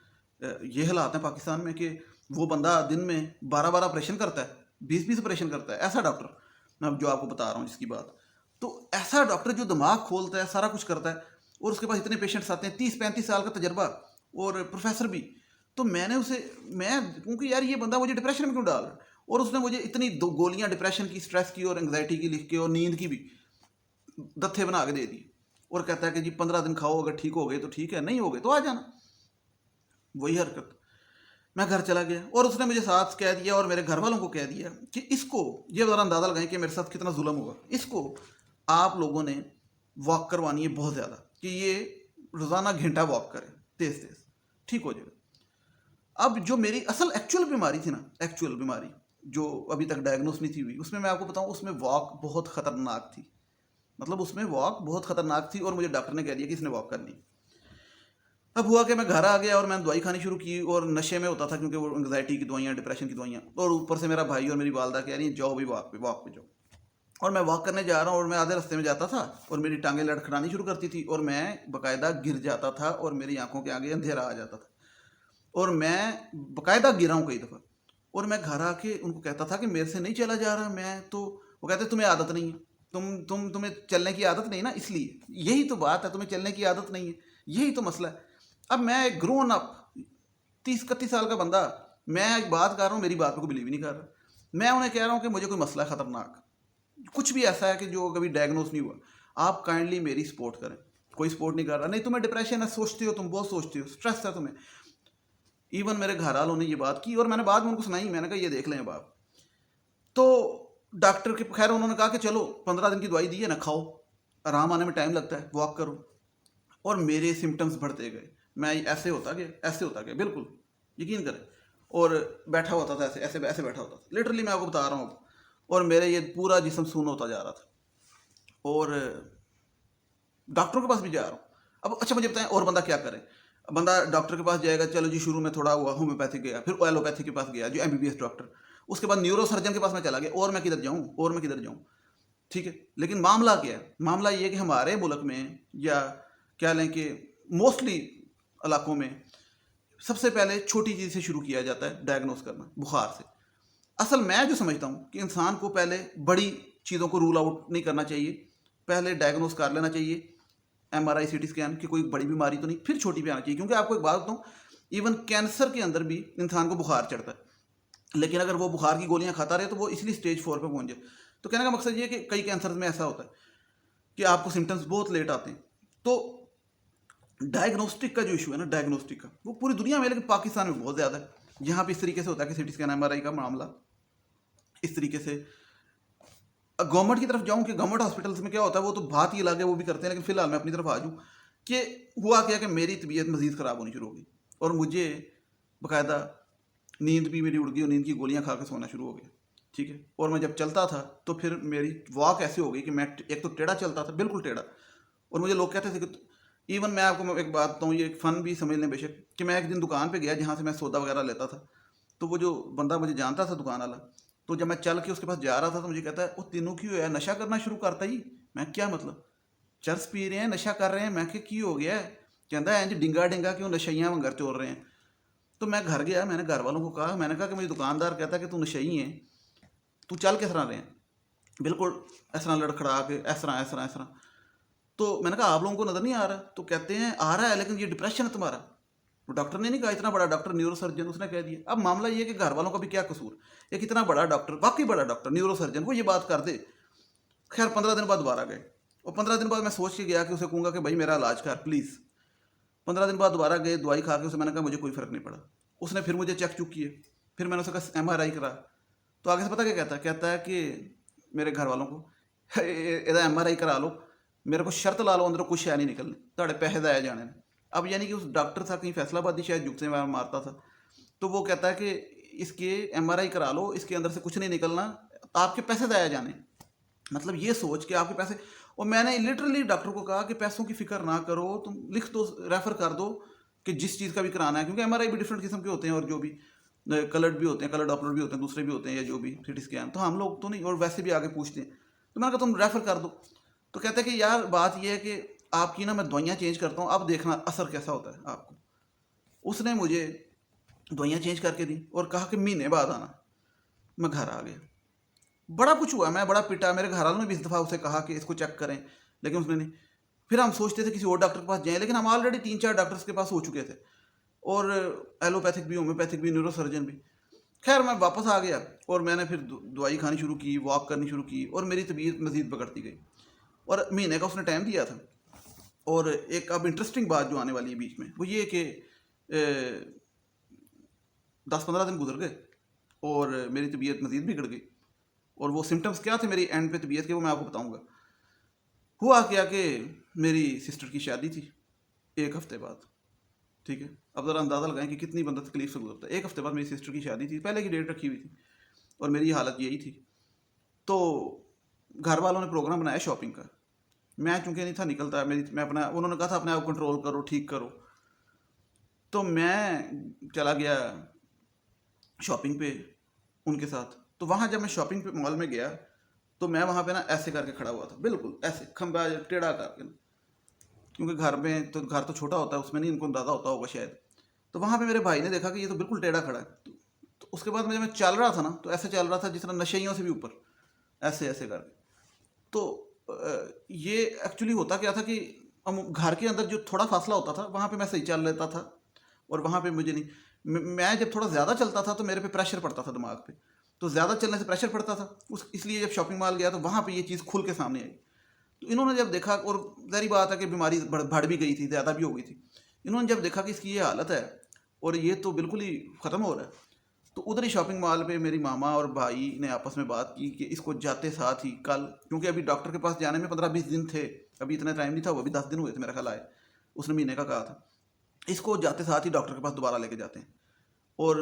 ये हालात हैं पाकिस्तान में कि वो बंदा दिन में 12-12 ऑपरेशन करता है, 20-20 ऑपरेशन करता है, ऐसा डॉक्टर मैं जो आपको बता रहा हूँ जिसकी बात। तो ऐसा डॉक्टर जो दिमाग खोलता है, सारा कुछ करता है, और उसके पास इतने पेशेंट्स आते हैं, 30-35 साल का तजर्बा, और प्रोफेसर भी। तो मैंने उसे, मैं क्योंकि यार ये बंदा मुझे डिप्रेशन में क्यों डाल रहा है, और उसने मुझे इतनी 2 गोलियां डिप्रेशन की, स्ट्रेस की और एंग्जाइटी की लिख के और नींद की भी दत्थे बना के दे दी, और कहता है कि जी 15 दिन खाओ, अगर ठीक हो गए तो ठीक है, नहीं हो गए तो आ जाना। वही हरकत। मैं घर चला गया और उसने मुझे साथ कह दिया और मेरे घर वालों को कह दिया कि इसको, ये ज़रा अंदाज़ा लगाएं कि मेरे साथ कितना जुल्म हुआ, इसको आप लोगों ने वॉक करवानी है बहुत ज़्यादा, कि ये रोज़ाना घंटा वॉक करे तेज़ तेज़, ठीक हो जाएगा। अब जो मेरी असल एक्चुअल बीमारी थी ना, एक्चुअल बीमारी जो अभी तक डायग्नोस नहीं थी हुई, उसमें मैं आपको बताऊं, उसमें वॉक बहुत ख़तरनाक थी, मतलब उसमें वॉक बहुत ख़तरनाक थी, और मुझे डॉक्टर ने कह दिया कि इसने वॉक करनी। अब हुआ कि मैं घर आ गया और मैंने दवाई खानी शुरू की, और नशे में होता था क्योंकि वो एंग्जाइटी की दवाइयाँ, डिप्रेशन की दवाइयाँ, और ऊपर से मेरा भाई और मेरी वालदा कह रही जाओ भाई वॉक पे जाओ। और मैं वॉक करने जा रहा हूँ और मैं आधे रास्ते में जाता था और मेरी टांगें लड़खड़ानी शुरू करती थी, और मैं बाकायदा गिर जाता था और मेरी आंखों के आगे अंधेरा आ जाता था, और मैं बाकायदा गिरा हूँ कई दफ़ा। और मैं घर आके उनको कहता था कि मेरे से नहीं चला जा रहा, मैं तो, वो कहते तुम्हें आदत नहीं है, तुम्हें चलने की आदत नहीं ना, इसलिए यही तो बात है, तुम्हें चलने की आदत नहीं है, यही तो मसला है। अब मैं एक ग्रोन अप 30-31 साल का बंदा, मैं एक बात कर रहा हूँ, मेरी बात को बिलीव ही नहीं कर रहा। मैं उन्हें कह रहा हूँ कि मुझे कोई मसला है ख़तरनाक, कुछ भी ऐसा है कि जो कभी डायग्नोस नहीं हुआ, आप काइंडली मेरी सपोर्ट करें। कोई सपोर्ट नहीं कर रहा, नहीं तुम्हें डिप्रेशन है, सोचते हो, तुम बहुत सोचते हो, स्ट्रेस है तुम्हें। इवन मेरे घर वालों ने ये बात की और मैंने बाद में उनको सुनाई, मैंने कहा ये देख लें बाप। तो डॉक्टर के खैर उन्होंने कहा कि चलो 15 दिन की दवाई दी है ना, खाओ, आराम आने में टाइम लगता है, वॉक करो। और मेरे सिम्टम्स बढ़ते गए, मैं ऐसे होता गया, ऐसे होता गया, बिल्कुल यकीन करें। और बैठा होता था ऐसे ऐसे ऐसे बैठा होता था, लिटरली मैं आपको बता रहा हूँ। और मेरे ये पूरा जिस्म सून होता जा रहा था, और डॉक्टरों के पास भी जा रहा हूँ। अब अच्छा मुझे बताएं और बंदा क्या करे। बंदा डॉक्टर के पास जाएगा, चलो जी शुरू में थोड़ा हुआ, होम्योपैथिक गया, फिर एलोपैथी के पास गया जो MBBS डॉक्टर, उसके बाद न्यूरो सर्जन के पास मैं चला गया, और मैं किधर जाऊँ, और मैं किधर जाऊँ, ठीक है। लेकिन मामला क्या है, मामला ये है कि हमारे मुल्क में, या क्या लें कि मोस्टली इलाकों में, सबसे पहले छोटी चीज़ से शुरू किया जाता है डायग्नोस करना, बुखार से। असल मैं जो समझता हूँ कि इंसान को पहले बड़ी चीज़ों को रूल आउट नहीं करना चाहिए, पहले डायग्नोस कर लेना चाहिए, MRI CT स्कैन की कोई बड़ी बीमारी तो नहीं, फिर छोटी पे आना चाहिए। क्योंकि आपको एक बात बताऊँ, इवन कैंसर के अंदर भी इंसान को बुखार चढ़ता है, लेकिन अगर वो बुखार की गोलियां खाता रहे तो वो इसलिए स्टेज 4 पे पहुंच जाए। तो कहने का मकसद ये है कि कई कैंसर में ऐसा होता है कि आपको सिम्टम्स बहुत लेट आते हैं। तो डायग्नोस्टिक का जो इशू है ना, डायग्नोस्टिक का, वो पूरी दुनिया में, लेकिन पाकिस्तान में बहुत ज़्यादा है। यहाँ पे इस तरीके से होता है कि CT स्कैन MRI का मामला इस तरीके से। गवर्नमेंट की तरफ जाऊँ कि गवर्नमेंट हॉस्पिटल्स में क्या होता है, वो तो बात ही अलग है, वो भी करते हैं, लेकिन फिलहाल मैं अपनी तरफ आ जाऊँ कि हुआ क्या कि मेरी तबीयत मज़ीद ख़राब होनी शुरू हो गई, और मुझे बाकायदा नींद भी मेरी उड़ गई, और नींद की गोलियां खा के सोना शुरू हो गया, ठीक है। और मैं जब चलता था तो फिर मेरी वॉक ऐसी हो गई कि मैं एक तो टेढ़ा चलता था, बिल्कुल टेढ़ा, और मुझे लोग कहते थे कि, इवन मैं आपको एक बात बताऊँ, ये एक फ़न भी समझ लें बेशक, कि मैं एक दिन दुकान पे गया जहाँ से मैं सौदा वगैरह लेता था। तो वो जो बंदा मुझे जानता था, दुकान वाला, तो जब मैं चल के उसके पास जा रहा था तो मुझे कहता है वो तीनों क्यों है, नशा करना शुरू करता ही। मैं क्या मतलब, चरस पी रहे हैं, नशा कर रहे हैं। मैं कि हो गया है, कहता है इंज डिंगा डिंगा क्यों नशइयाँ वंगर चोर रहे हैं। तो मैं घर गया, मैंने घर वालों को कहा, मैंने कहा कि मुझे दुकानदार कहता है कि तू नशई है, तू चल किस तरह रहे हैं, बिल्कुल इस तरह लड़खड़ा के, इस तरह इस तरह इस तरह। तो मैंने कहा आप लोगों को नज़र नहीं आ रहा? तो कहते हैं आ रहा है, लेकिन ये डिप्रेशन है तुम्हारा। वो डॉक्टर ने नहीं कहा, इतना बड़ा डॉक्टर, न्यूरो सर्जन, उसने कह दिया। अब मामला ये है कि घर वालों का भी क्या कसूर, एक इतना बड़ा डॉक्टर, वाकई बड़ा डॉक्टर, न्यूरो सर्जन, वो ये बात कर दे। खैर 15 दिन बाद दोबारा गए, और 15 दिन बाद मैं सोच के गया कि उसे कहूँगा कि भाई मेरा इलाज कर प्लीज़। 15 दिन बाद दोबारा गए, दवाई खा के उसे मैंने कहा मुझे कोई फ़र्क नहीं पड़ा। उसने फिर मुझे चेक चुक किए, फिर मैंने उसका MRI करा, तो आगे से पता क्या कहता है कि मेरे घर वालों को ਇਹਦਾ MRI करा लो, मेरे को शर्त ला लो अंदरों कुछ शै नहीं निकलनी, ਤੁਹਾਡੇ पैसे जाया जाने ने। अब यानी कि उस डॉक्टर था कहीं फैसलाबादी, शायद जुगसे में मारता था, तो वो कहता है कि इसके MRI करा लो, इसके अंदर से कुछ नहीं निकलना, आपके पैसे जाया जाने। मतलब ये सोच के आपके पैसे, और मैंने लिटरली डॉक्टर को कहा कि पैसों की फिक्र ना करो, तुम लिख दो, रेफर कर दो कि जिस चीज़ का भी कराना है, क्योंकि MRI भी डिफरेंट किस्म के होते हैं, और जो भी कलर्ड भी होते हैं, कलर डॉपलर भी होते हैं, दूसरे भी होते हैं, या जो भी CT स्कैन, तो हम लोग तो नहीं, और वैसे भी आगे पूछते हैं। तो मैंने कहा तुम रेफर कर दो। तो कहते हैं कि यार बात यह है कि आपकी ना मैं दवाइयाँ चेंज करता हूँ, अब देखना असर कैसा होता है आपको। उसने मुझे दवाइयाँ चेंज करके दी और कहा कि महीने बाद आना। मैं घर आ गया, बड़ा कुछ हुआ, मैं बड़ा पिटा, मेरे घर वालों ने भी इस दफ़ा उसे कहा कि इसको चेक करें, लेकिन उसने नहीं। फिर हम सोचते थे किसी और डॉक्टर के पास जाएं, लेकिन हम ऑलरेडी 3-4 डॉक्टर्स के पास हो चुके थे, और एलोपैथिक भी, होम्योपैथिक भी, न्यूरोसर्जन भी। खैर मैं वापस आ गया और मैंने फिर दवाई खानी शुरू की, वॉक करनी शुरू की, और मेरी तबीयत मज़ीद बिगड़ती गई। और महीने का उसने टाइम दिया था। और एक अब इंटरेस्टिंग बात जो आने वाली है बीच में, वो ये कि 10-15 दिन गुजर गए और मेरी तबीयत मज़ीद बिगड़ गई। और वो सिम्टम्स क्या थे मेरी एंड पे तबीयत के, वो मैं आपको बताऊंगा। हुआ क्या कि मेरी सिस्टर की शादी थी 1 हफ्ते बाद, ठीक है। अब ज़रा अंदाज़ा लगाएं कि कितनी बंदा तकलीफ से गुजरता है। 1 हफ्ते बाद मेरी सिस्टर की शादी थी, पहले की डेट रखी हुई थी, और मेरी हालत यही थी। तो घर वालों ने प्रोग्राम बनाया शॉपिंग का। मैं चूँकि नहीं था निकलता, मैं अपना, उन्होंने कहा था अपने आप कंट्रोल करो, ठीक करो। तो मैं चला गया शॉपिंग पे उनके साथ। तो वहाँ जब मैं शॉपिंग पे मॉल में गया, तो मैं वहाँ पे ना ऐसे करके खड़ा हुआ था, बिल्कुल ऐसे खंबा टेढ़ा करके, क्योंकि घर में तो, घर तो छोटा होता है, उसमें नहीं इनको अंदाज़ा होता होगा शायद। तो वहाँ पे मेरे भाई ने देखा कि ये तो बिल्कुल टेढ़ा खड़ा है। तो उसके बाद जब मैं चल रहा था ना, तो ऐसे चल रहा था जिस तरह नशेइयों से भी ऊपर, ऐसे ऐसे करके। तो ये एक्चुअली होता क्या था कि हम घर के अंदर जो थोड़ा फासला होता था, वहाँ पे मैं सही चल लेता था, और वहाँ पे मुझे नहीं, मैं जब थोड़ा ज़्यादा चलता था तो मेरे पे प्रेशर पड़ता था दिमाग पे, तो ज़्यादा चलने से प्रेशर पड़ता था इसलिए जब शॉपिंग मॉल गया तो वहाँ पे ये चीज़ खुल के सामने आई। तो इन्होंने जब देखा, और ज़ाहिर बात है कि बीमारी बढ़ भी गई थी, ज़्यादा भी हो गई थी। इन्होंने जब देखा कि इसकी ये हालत है और ये तो बिल्कुल ही ख़त्म हो रहा है, तो उधर ही शॉपिंग मॉल पे मेरी मामा और भाई ने आपस में बात की कि इसको जाते साथ ही कल, क्योंकि अभी डॉक्टर के पास जाने में 15-20 दिन थे, अभी इतना टाइम नहीं था, वो अभी 10 दिन हुए थे मेरा ख्याल आए, उसने महीने का कहा था, इसको जाते साथ ही डॉक्टर के पास दोबारा लेके जाते हैं। और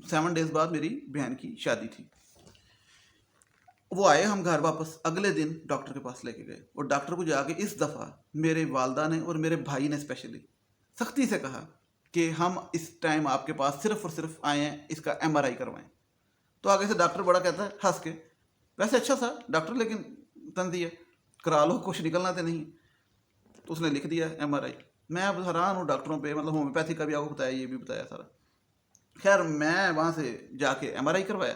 7 डेज़ बाद मेरी बहन की शादी थी। वो आए, हम घर वापस अगले दिन डॉक्टर के पास लेके गए, और डॉक्टर को जाके इस दफ़ा मेरे वालदा ने और मेरे भाई ने स्पेशली सख्ती से कहा कि हम इस टाइम आपके पास सिर्फ और सिर्फ आए हैं इसका MRI करवाएं। तो आगे से डॉक्टर बड़ा कहता है हंस के, वैसे अच्छा सा डॉक्टर, लेकिन तन दिया करा लो, कुछ निकलना तो नहीं। तो उसने लिख दिया MRI। मैं अब हैरान हूँ डॉक्टरों पे, मतलब होम्योपैथी का भी आपको बताया, ये भी बताया सारा। खैर मैं वहाँ से जाके MRI करवाया,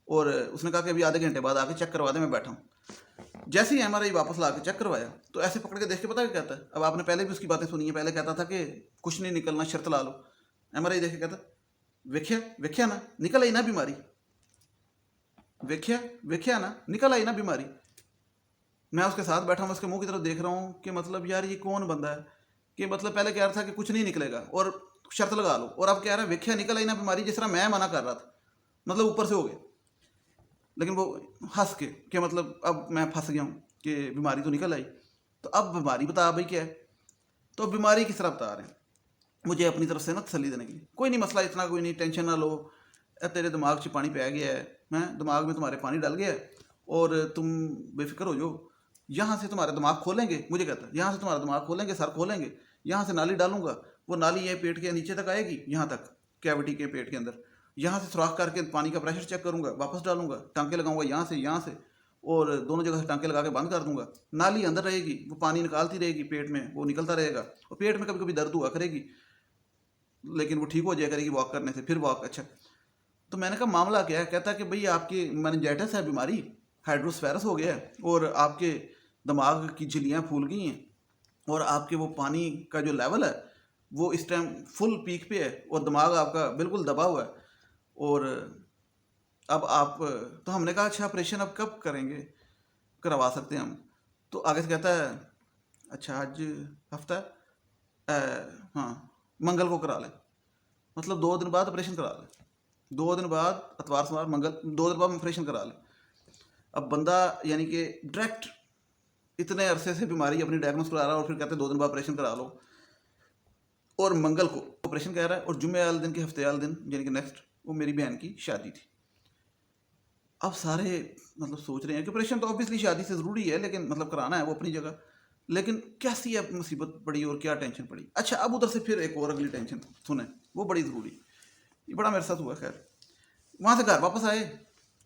और उसने कहा कि अभी आधे घंटे बाद आके चेक करवा दे, मैं बैठा हूँ। जैसे ही MRI वापस ला के चेक करवाया, तो ऐसे पकड़ के देख के पता क्या कहता है, अब आपने पहले भी उसकी बातें सुनी है, पहले कहता था कि कुछ नहीं निकलना, शर्त ला लो। MRI देख के कहता वेख्या वेख्या ना निकल आई ना बीमारी, वेख्या वेख्या ना निकल आई ना बीमारी। मैं उसके साथ बैठा हूँ, उसके मुंह की तरफ देख रहा हूँ कि मतलब यार ये कौन बंदा है, कि मतलब पहले कह रहा था कि कुछ नहीं निकलेगा और शर्त लगा लो, और अब कह रहा है वेख्या निकल आई ना बीमारी, जिस तरह मैं मना कर रहा था, मतलब ऊपर से हो गया। लेकिन वो हंस के मतलब अब मैं फंस गया हूँ कि बीमारी तो निकल आई, तो अब बीमारी बता भाई क्या है। तो अब बीमारी किस तरह बता रहे हैं मुझे अपनी तरफ से ना तसल्ली देने के लिए, कोई नहीं मसला, इतना कोई नहीं, टेंशन ना लो, तेरे दिमाग से पानी पै गया है, मैं दिमाग में तुम्हारे पानी डाल गया है, और तुम बेफिक्र हो जाओ, यहाँ से तुम्हारा दिमाग खोलेंगे, मुझे कहता है यहाँ से तुम्हारा दिमाग खोलेंगे, सर खोलेंगे, यहाँ से नाली डालूंगा, वो नाली ये पेट के नीचे तक आएगी, यहाँ तक कैविटी के पेट के अंदर, यहाँ से सुराख करके पानी का प्रेशर चेक करूँगा, वापस डालूंगा, टांके लगाऊंगा यहाँ से, और दोनों जगह से टांके लगा के बंद कर दूंगा, नाली अंदर रहेगी, वो पानी निकालती रहेगी पेट में, वो निकलता रहेगा, और पेट में कभी कभी दर्द हुआ करेगी, लेकिन वो ठीक हो जाया करेगी वॉक करने से, फिर वॉक। अच्छा, तो मैंने कहा मामला क्या है, कहता है कि भाई आपकी मेनिंजाइटिस है बीमारी, हाइड्रोस्फेरस हो गया है, और आपके दिमाग की झिल्लियाँ फूल गई हैं, और आपके वो पानी का जो लेवल है वो इस टाइम फुल पीक पे है, और दिमाग आपका बिल्कुल दबा हुआ है, और अब आप, तो हमने कहा अच्छा ऑपरेशन अब कब करेंगे, करवा सकते हैं हम। तो आगे से कहता है अच्छा आज हफ्ता है, हाँ मंगल को करा लें, मतलब 2 दिन बाद ऑपरेशन करा लें। 2 दिन बाद इतवार सोमवार मंगल 2 दिन बाद ऑपरेशन करा लें। अब बंदा यानी कि डायरेक्ट इतने अरसे से बीमारी अपनी डायग्नोस करा रहा है और फिर कहते हैं 2 दिन बाद ऑपरेशन करा लो, और मंगल को ऑपरेशन कह रहा है और जुम्मे वाले दिन के हफ्ते वाले दिन यानी कि नेक्स्ट वो मेरी बहन की शादी थी। अब सारे मतलब सोच रहे हैं कि ऑपरेशन तो ऑब्वियसली शादी से ज़रूरी है, लेकिन मतलब कराना है वो अपनी जगह, लेकिन कैसी अब मुसीबत पड़ी और क्या टेंशन पड़ी। अच्छा, अब उधर से फिर एक और अगली टेंशन सुने, वो बड़ी ज़रूरी, ये बड़ा मेरे साथ हुआ। खैर वहाँ से घर वापस आए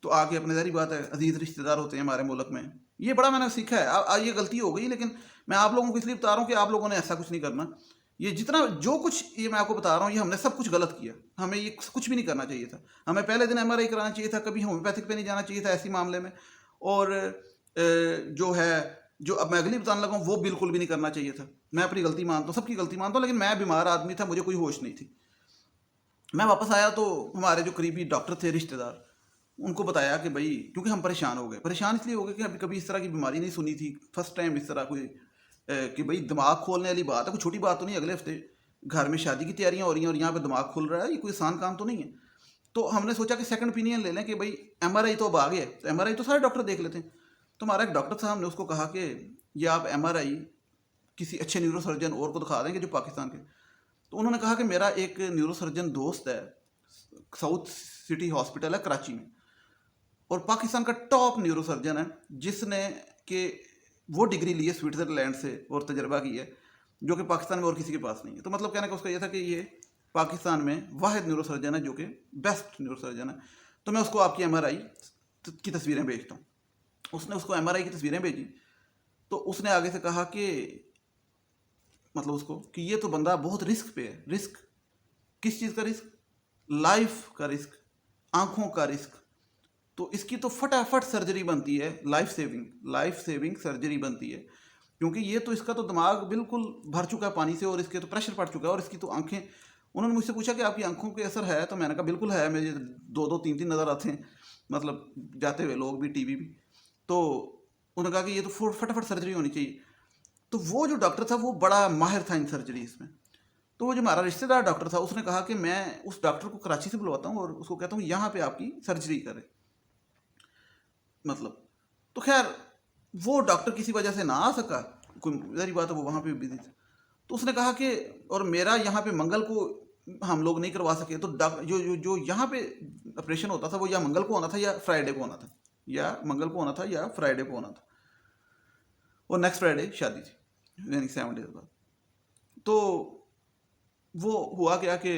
तो आके अपने ज़ाहिर बात है अजीज़ रिश्तेदार होते हैं हमारे मुल्क में, ये बड़ा मैंने सीखा है। ये गलती हो गई, लेकिन मैं आप लोगों को इसलिए बता रहा हूँ कि आप लोगों ने ऐसा कुछ नहीं करना। ये जितना जो कुछ ये मैं आपको बता रहा हूँ, ये हमने सब कुछ गलत किया, हमें ये कुछ भी नहीं करना चाहिए था। हमें पहले दिन एमआरआई कराना चाहिए था, कभी होम्योपैथिक पे नहीं जाना चाहिए था ऐसी मामले में। और जो है जो अब मैं अगली बताने लगा हूँ वो बिल्कुल भी नहीं करना चाहिए था। मैं अपनी गलती मानता हूँ, सबकी गलती मानता हूँ, लेकिन मैं बीमार आदमी था, मुझे कोई होश नहीं थी। मैं वापस आया तो हमारे जो करीबी डॉक्टर थे रिश्तेदार, उनको बताया कि भाई, क्योंकि हम परेशान हो गए। परेशान इसलिए हो गए कि अभी कभी इस तरह की बीमारी नहीं सुनी थी, फर्स्ट टाइम इस तरह कोई कि भाई दिमाग खोलने वाली बात है, कोई छोटी बात तो नहीं। अगले हफ्ते घर में शादी की तैयारियां हो रही हैं और यहाँ पे दिमाग खुल रहा है, ये कोई आसान काम तो नहीं है। तो हमने सोचा कि सेकंड ओपिनियन ले लें कि भाई एमआरआई तो अब आ गया है, तो एमआरआई तो सारे डॉक्टर देख लेते हैं। तो हमारा एक डॉक्टर था, हमने उसको कहा कि ये आप एमआरआई किसी अच्छे न्यूरोसर्जन और को दिखा देंगे जो पाकिस्तान के। तो उन्होंने कहा कि मेरा एक न्यूरोसर्जन दोस्त है, साउथ सिटी हॉस्पिटल है कराची में, और पाकिस्तान का टॉप न्यूरोसर्जन है, जिसने कि वो डिग्री ली है स्विट्ज़रलैंड से और तजर्बा की है, जो कि पाकिस्तान में और किसी के पास नहीं है। तो मतलब कहने का उसका ये था कि ये पाकिस्तान में वाहिद न्यूरोसर्जन है जो कि बेस्ट न्यूरोसर्जन है। तो मैं उसको आपकी एमआरआई की तस्वीरें भेजता हूँ। उसने उसको एमआरआई की तस्वीरें भेजी, तो उसने आगे से कहा कि मतलब उसको कि ये तो बंदा बहुत रिस्क पे है। रिस्क किस चीज़ का रिस्क? लाइफ का रिस्क, आंखों का रिस्क। तो इसकी तो फटाफट सर्जरी बनती है, लाइफ सेविंग सर्जरी बनती है, क्योंकि ये तो इसका तो दिमाग बिल्कुल भर चुका है पानी से और इसके तो प्रेशर पड़ चुका है और इसकी तो आंखें। उन्होंने मुझसे पूछा कि आपकी आंखों के असर है, तो मैंने कहा बिल्कुल है, मुझे 2-2 3-3 नज़र आते हैं, मतलब जाते हुए लोग भी, टीवी भी। तो उन्होंने कहा कि ये तो फटाफट सर्जरी होनी चाहिए। तो वो जो डॉक्टर था वो बड़ा माहिर था इन सर्जरी इसमें। तो वो जो हमारा रिश्तेदार डॉक्टर था उसने कहा कि मैं उस डॉक्टर को कराची से बुलवाता हूँ और उसको कहता हूँ यहाँ पे आपकी सर्जरी करे, मतलब। तो खैर वो डॉक्टर किसी वजह से ना आ सका, कोई ज़ाहिर बात है वो वहाँ पे बिजी था। तो उसने कहा कि और मेरा यहाँ पे मंगल को हम लोग नहीं करवा सके, तो जो जो जो यहाँ पे ऑपरेशन होता था वो या मंगल को होना था या फ्राइडे को होना था, या मंगल को होना था या फ्राइडे को होना था, और नेक्स्ट फ्राइडे शादी थी यानी 7 डेज बाद। तो वो हुआ क्या कि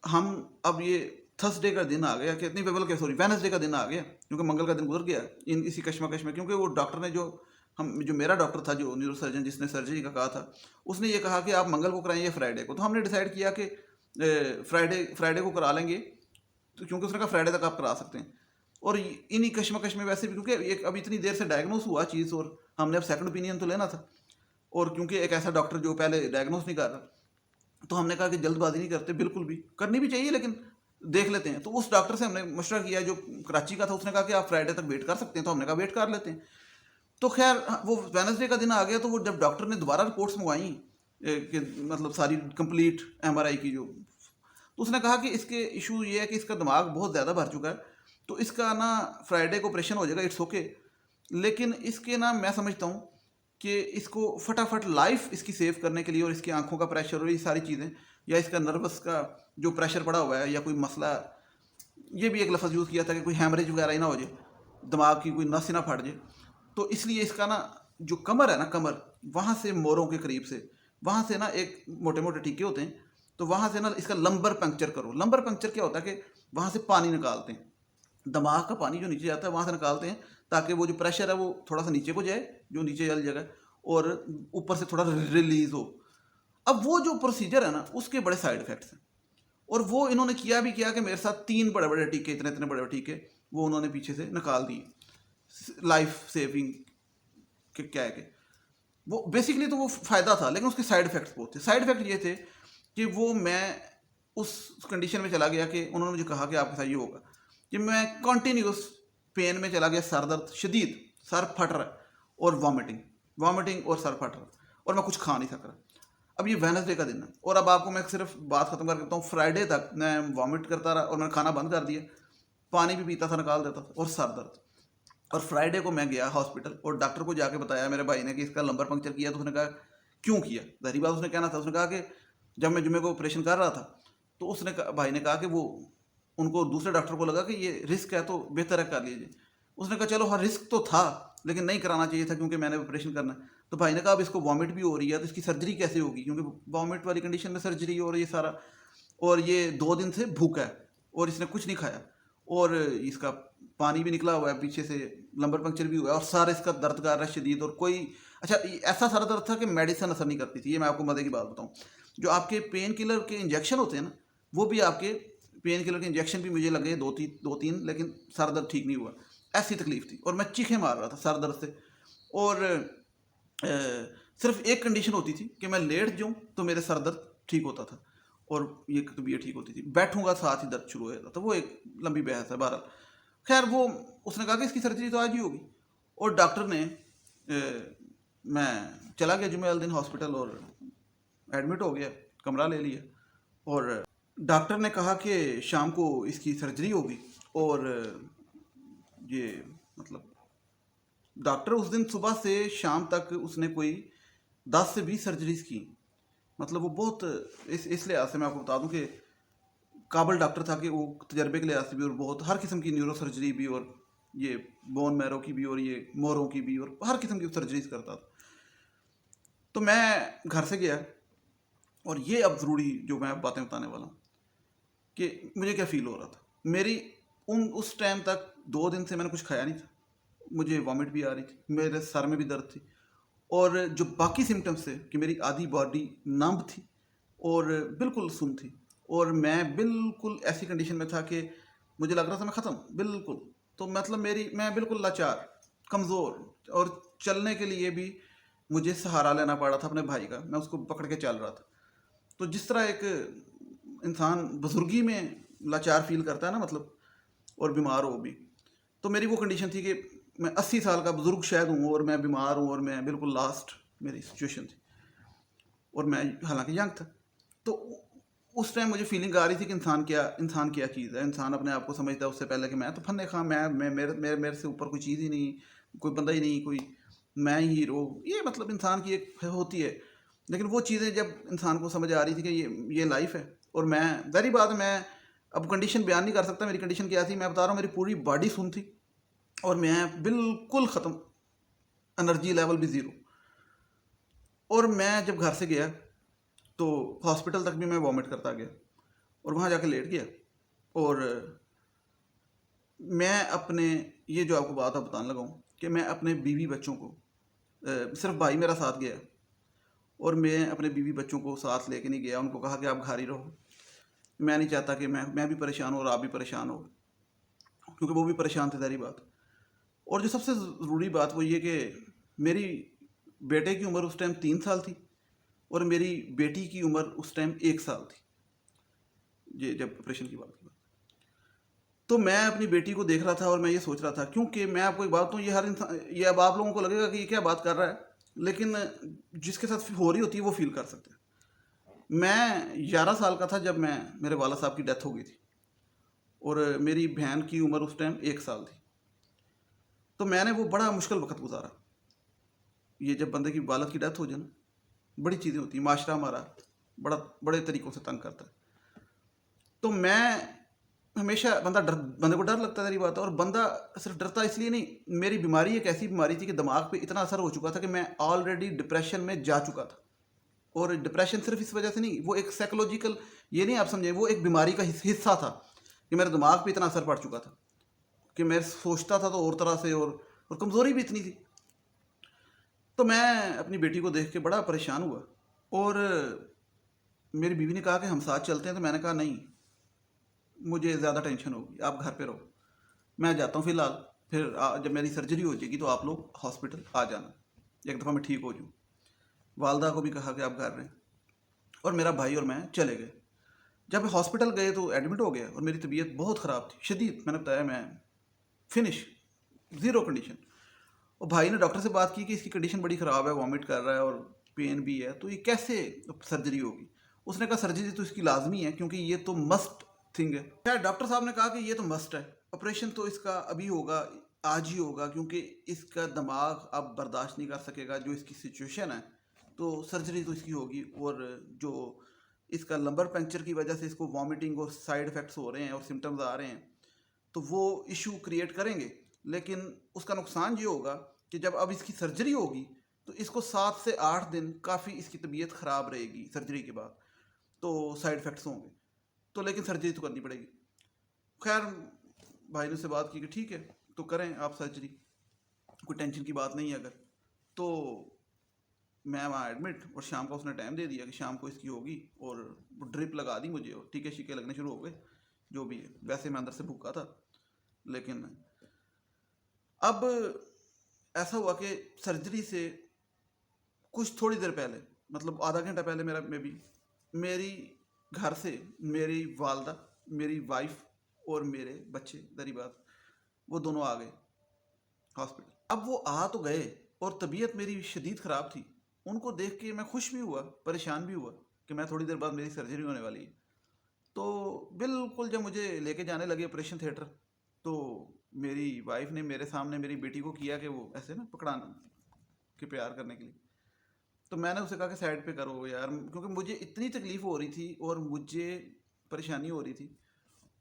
हम अब ये थर्सडे का दिन आ गया, कि नहीं बल्कि सॉरी वेडनेसडे का दिन आ गया, क्योंकि मंगल का दिन गुजर गया इसी कश्मकश में। क्योंकि वो डॉक्टर ने जो मेरा डॉक्टर था जो न्यूरोसर्जन जिसने सर्जरी का कहा था, उसने ये कहा कि आप मंगल को कराएं या फ्राइडे को। तो हमने डिसाइड किया कि फ्राइडे को करा लेंगे, तो क्योंकि उसने कहा फ्राइडे तक आप करा सकते हैं। और इन्हीं कश्मकश में वैसे भी क्योंकि एक अब इतनी देर से डायग्नोस हुआ चीज़ और हमने अब सेकंड ओपिनियन तो लेना था, और क्योंकि एक ऐसा डॉक्टर जो पहले डायग्नोस नहीं कर रहा, तो हमने कहा कि जल्दबाजी नहीं करते, बिल्कुल भी करनी भी चाहिए लेकिन देख लेते हैं। तो उस डॉक्टर से हमने मशवरा किया जो कराची का था, उसने कहा कि आप फ्राइडे तक वेट कर सकते हैं, तो हमने कहा वेट कर लेते हैं। तो खैर वो वेडनेसडे का दिन आ गया, तो वो जब डॉक्टर ने दोबारा रिपोर्ट्स मंगवाई कि मतलब सारी कंप्लीट एमआरआई की तो उसने कहा कि इसके इशू ये है कि इसका दिमाग बहुत ज़्यादा भर चुका है, तो इसका ना फ्राइडे को ऑपरेशन हो जाएगा, इट्स ओके, लेकिन इसके ना मैं समझता हूँ कि इसको फटाफट लाइफ इसकी सेव करने के लिए और इसकी आंखों का प्रेशर और ये सारी चीज़ें, या इसका नर्वस का जो प्रेशर पड़ा हुआ है या कोई मसला, ये भी एक लफ्ज़ यूज़ किया था कि कोई हैमरेज वगैरह ही ना हो जाए, दिमाग की कोई नस ही ना फट जाए। तो इसलिए इसका ना जो कमर है ना, कमर वहाँ से मोरों के करीब से, वहाँ से ना एक मोटे मोटे टीके होते हैं, तो वहाँ से ना इसका लंबर पंक्चर करो। लंबर पंक्चर क्या होता है कि वहाँ से पानी निकालते हैं, दिमाग का पानी जो नीचे जाता है वहाँ से निकालते हैं, ताकि वो जो प्रेशर है वो थोड़ा सा नीचे को जाए, जो नीचे वाली जगह, और ऊपर से थोड़ा रिलीज हो। अब वो जो प्रोसीजर है ना उसके बड़े साइड इफेक्ट्स हैं, और वो इन्होंने किया भी किया कि मेरे साथ 3 बड़े बड़े टीके, इतने इतने बड़े बड़े टीके वो उन्होंने पीछे से निकाल दिए लाइफ सेविंग के क्या है कि वो बेसिकली तो वो फ़ायदा था, लेकिन उसके साइड इफेक्ट्स बहुत थे। साइड इफेक्ट ये थे कि वो मैं उस कंडीशन में चला गया कि उन्होंने मुझे कहा कि आपके साथ ये होगा कि मैं कॉन्टीन्यूस पेन में चला गया, सर दर्द शदीद, सर फट रहा है और वॉमिटिंग और सर फट रहा, और मैं कुछ खा नहीं सक रहा। अब ये वेडनेसडे का दिन है और अब आपको मैं सिर्फ बात खत्म कर देता हूँ। फ्राइडे तक मैं वॉमिट करता रहा और मैंने खाना बंद कर दिया, पानी भी पीता था, निकाल देता था, और सर दर्द। और फ्राइडे को मैं गया हॉस्पिटल और डॉक्टर को जाके बताया मेरे भाई ने कि इसका लंबर पंक्चर किया। तो उसने कहा क्यों किया, जाहिर बात उसने कहना था। उसने कहा कि जब मैं जुम्मे को ऑपरेशन कर रहा था तो उसने भाई ने कहा कि वो उनको दूसरे डॉक्टर को लगा कि ये रिस्क है तो बेहतर है कर लीजिए। उसने कहा चलो हाँ रिस्क तो था लेकिन नहीं कराना चाहिए था क्योंकि मैंने ऑपरेशन करना है। तो भाई ने कहा अब इसको वॉमिट भी हो रही है तो इसकी सर्जरी कैसे होगी, क्योंकि वॉमिट वाली कंडीशन में सर्जरी और ये सारा, और ये 2 दिन से भूखा है और इसने कुछ नहीं खाया और इसका पानी भी निकला हुआ है पीछे से, लंबर पंक्चर भी हुआ है और सारा इसका दर्द कर रहा है शदीद। और कोई अच्छा ऐसा सारा दर्द था कि मेडिसिन असर नहीं करती थी। ये मैं आपको मजे की बात बताऊं, जो आपके पेन किलर के इंजेक्शन होते हैं ना, वो भी आपके पेन किलर के इंजेक्शन भी मुझे लगे दो तीन, लेकिन सर दर्द ठीक नहीं हुआ। ऐसी तकलीफ थी और मैं चीखें मार रहा था सर दर्द से। और सिर्फ एक कंडीशन होती थी कि मैं लेट जाऊँ तो मेरे सर दर्द ठीक होता था और ये तबीयत ठीक होती थी, बैठूंगा साथ ही दर्द शुरू हो जाता था। वो एक लंबी बहस है। बहरहाल खैर वो उसने कहा कि इसकी सर्जरी तो आज ही होगी और डॉक्टर ने मैं चला गया जुम्मे वाले दिन हॉस्पिटल और एडमिट हो गया, कमरा ले लिया और डॉक्टर ने कहा कि शाम को इसकी सर्जरी होगी। और ये मतलब डॉक्टर उस दिन सुबह से शाम तक उसने कोई 10 से 20 सर्जरीज की। मतलब वो बहुत इस लिहाज से मैं आपको बता दूं कि काबिल डॉक्टर था कि वो तजर्बे के लिहाज से भी और बहुत हर किस्म की न्यूरो सर्जरी भी और ये बोन मैरो की भी और ये मोरों की भी और हर किस्म की सर्जरीज करता था। तो मैं घर से गया और ये अब ज़रूरी जो मैं बातें बताने वाला हूँ कि मुझे क्या फ़ील हो रहा था। मेरी उस टाइम तक 2 दिन से मैंने कुछ खाया नहीं था, मुझे वॉमिट भी आ रही थी, मेरे सर में भी दर्द थी और जो बाकी सिम्टम्स थे कि मेरी आधी बॉडी नंब थी और बिल्कुल सुन थी और मैं बिल्कुल ऐसी कंडीशन में था कि मुझे लग रहा था मैं ख़त्म बिल्कुल। तो मतलब मैं बिल्कुल लाचार, कमज़ोर, और चलने के लिए भी मुझे सहारा लेना पड़ रहा था अपने भाई का, मैं उसको पकड़ के चल रहा था। तो जिस तरह एक इंसान बुजुर्गी में लाचार फील करता है ना, मतलब, और बीमार हो भी, तो मेरी वो कंडीशन थी कि मैं 80 साल का बुजुर्ग शायद हूँ और मैं बीमार हूँ और मैं बिल्कुल लास्ट मेरी सिचुएशन थी और मैं हालांकि यंग था। तो उस टाइम मुझे फीलिंग आ रही थी कि इंसान क्या चीज़ है। इंसान अपने आप को समझता है उससे पहले कि मैं तो फन्ने खां, मैं मेरे से ऊपर कोई चीज़ ही नहीं, कोई बंदा ही नहीं, कोई मैं ही हीरो। ये मतलब इंसान की एक होती है। लेकिन वो चीज़ें जब इंसान को समझ आ रही थी कि ये लाइफ है और मैं, जाहिर बात है, मैं अब कंडीशन बयान नहीं कर सकता मेरी कंडीशन क्या थी। मैं बता रहा हूँ मेरी पूरी बॉडी सुन थी और मैं बिल्कुल ख़त्म, एनर्जी लेवल भी ज़ीरो। और मैं जब घर से गया तो हॉस्पिटल तक भी मैं वॉमिट करता गया और वहाँ जाके लेट गया। और मैं अपने, ये जो आपको बात अब बताने लगा हूँ कि मैं अपने बीवी बच्चों को, सिर्फ भाई मेरा साथ गया और मैं अपने बीवी बच्चों को साथ लेके नहीं गया। उनको कहा कि आप घर ही रहो, मैं नहीं चाहता कि मैं भी परेशान हो और आप भी परेशान हो, क्योंकि वो भी परेशान थे, सारी बात। और जो सबसे ज़रूरी बात वो ये कि मेरी बेटे की उम्र उस टाइम 3 साल थी और मेरी बेटी की उम्र उस टाइम 1 साल थी, ये जब ऑपरेशन की बात की। तो मैं अपनी बेटी को देख रहा था और मैं ये सोच रहा था, क्योंकि मैं आपको एक बात बताऊँ, ये हर इंसान, ये अब आप लोगों को लगेगा कि ये क्या बात कर रहा है, लेकिन जिसके साथ हो रही होती है वो फील कर सकते हैं। मैं 11 साल का था जब मेरे वाला साहब की डेथ हो गई थी और मेरी बहन की उम्र उस टाइम 1 साल थी। तो मैंने वो बड़ा मुश्किल वक्त गुजारा। ये जब बंदे की वालद की डेथ हो जाए ना, बड़ी चीज़ें होती हैं, माशरा हमारा बड़े तरीक़ों से तंग करता है। तो मैं हमेशा बंदे को डर लगता है, सारी बात है। और बंदा सिर्फ डरता इसलिए नहीं, मेरी बीमारी एक ऐसी बीमारी थी कि दिमाग पे इतना असर हो चुका था कि मैं ऑलरेडी डिप्रेशन में जा चुका था। और डिप्रेशन सिर्फ इस वजह से नहीं, वो एक साइकोलॉजिकल, ये नहीं आप समझे, वो एक बीमारी का हिस्सा था कि मेरे दिमाग पे इतना असर पड़ चुका था कि मैं सोचता था तो और तरह से, और कमज़ोरी भी इतनी थी। तो मैं अपनी बेटी को देख के बड़ा परेशान हुआ और मेरी बीवी ने कहा कि हम साथ चलते हैं। तो मैंने कहा नहीं, मुझे ज़्यादा टेंशन होगी, आप घर पे रहो, मैं जाता हूँ फ़िलहाल, फिर जब मेरी सर्जरी हो जाएगी तो आप लोग हॉस्पिटल आ जाना, एक दफ़ा मैं ठीक हो जाऊँ। वालदा को भी कहा कि आप घर रहें और मेरा भाई और मैं चले गए। जब हॉस्पिटल गए तो एडमिट हो गया और मेरी तबीयत बहुत ख़राब थी, शदीद। मैंने बताया मैं फिनिश, ज़ीरो कंडीशन। और भाई ने डॉक्टर से बात की कि इसकी कंडीशन बड़ी ख़राब है, वॉमिट कर रहा है और पेन भी है, तो ये कैसे सर्जरी होगी? उसने कहा सर्जरी तो इसकी लाजमी है क्योंकि ये तो मस्ट थिंग है। खैर डॉक्टर साहब ने कहा कि ये तो मस्ट है, ऑपरेशन तो इसका अभी होगा, आज ही होगा, क्योंकि इसका दिमाग अब बर्दाश्त नहीं कर सकेगा जो इसकी सिचुएशन है, तो सर्जरी तो इसकी होगी। और जो इसका लंबर पंक्चर की वजह से इसको वॉमिटिंग और साइड इफ़ेक्ट्स हो रहे हैं और सिम्टम्स आ रहे हैं, तो वो इशू क्रिएट करेंगे। लेकिन उसका नुकसान ये होगा कि जब अब इसकी सर्जरी होगी तो इसको 7 से 8 दिन काफ़ी इसकी तबीयत ख़राब रहेगी सर्जरी के बाद, तो साइड इफ़ेक्ट्स होंगे, तो लेकिन सर्जरी तो करनी पड़ेगी। खैर भाई ने उससे बात की कि ठीक है तो करें आप सर्जरी, कोई टेंशन की बात नहीं है अगर। तो मैं वहाँ एडमिट, और शाम का उसने टाइम दे दिया कि शाम को इसकी होगी, और ड्रिप लगा दी मुझे और टीके शीके लगने शुरू हो गए जो भी है। वैसे मैं अंदर से भूखा था, लेकिन अब ऐसा हुआ कि सर्जरी से कुछ थोड़ी देर पहले, मतलब आधा घंटा पहले, मेरी घर से मेरी वालदा, मेरी वाइफ और मेरे बच्चे, दरी बात, वो दोनों आ गए हॉस्पिटल। अब वो आ तो गए और तबीयत मेरी शदीद ख़राब थी। उनको देख के मैं खुश भी हुआ, परेशान भी हुआ कि मैं थोड़ी देर बाद मेरी सर्जरी होने वाली है। तो बिल्कुल जब मुझे लेके जाने लगे ऑपरेशन थिएटर, तो मेरी वाइफ ने मेरे सामने मेरी बेटी को किया कि वो ऐसे ना पकड़ाना कि प्यार करने के लिए। तो मैंने उसे कहा कि साइड पे करो यार, क्योंकि मुझे इतनी तकलीफ़ हो रही थी और मुझे परेशानी हो रही थी।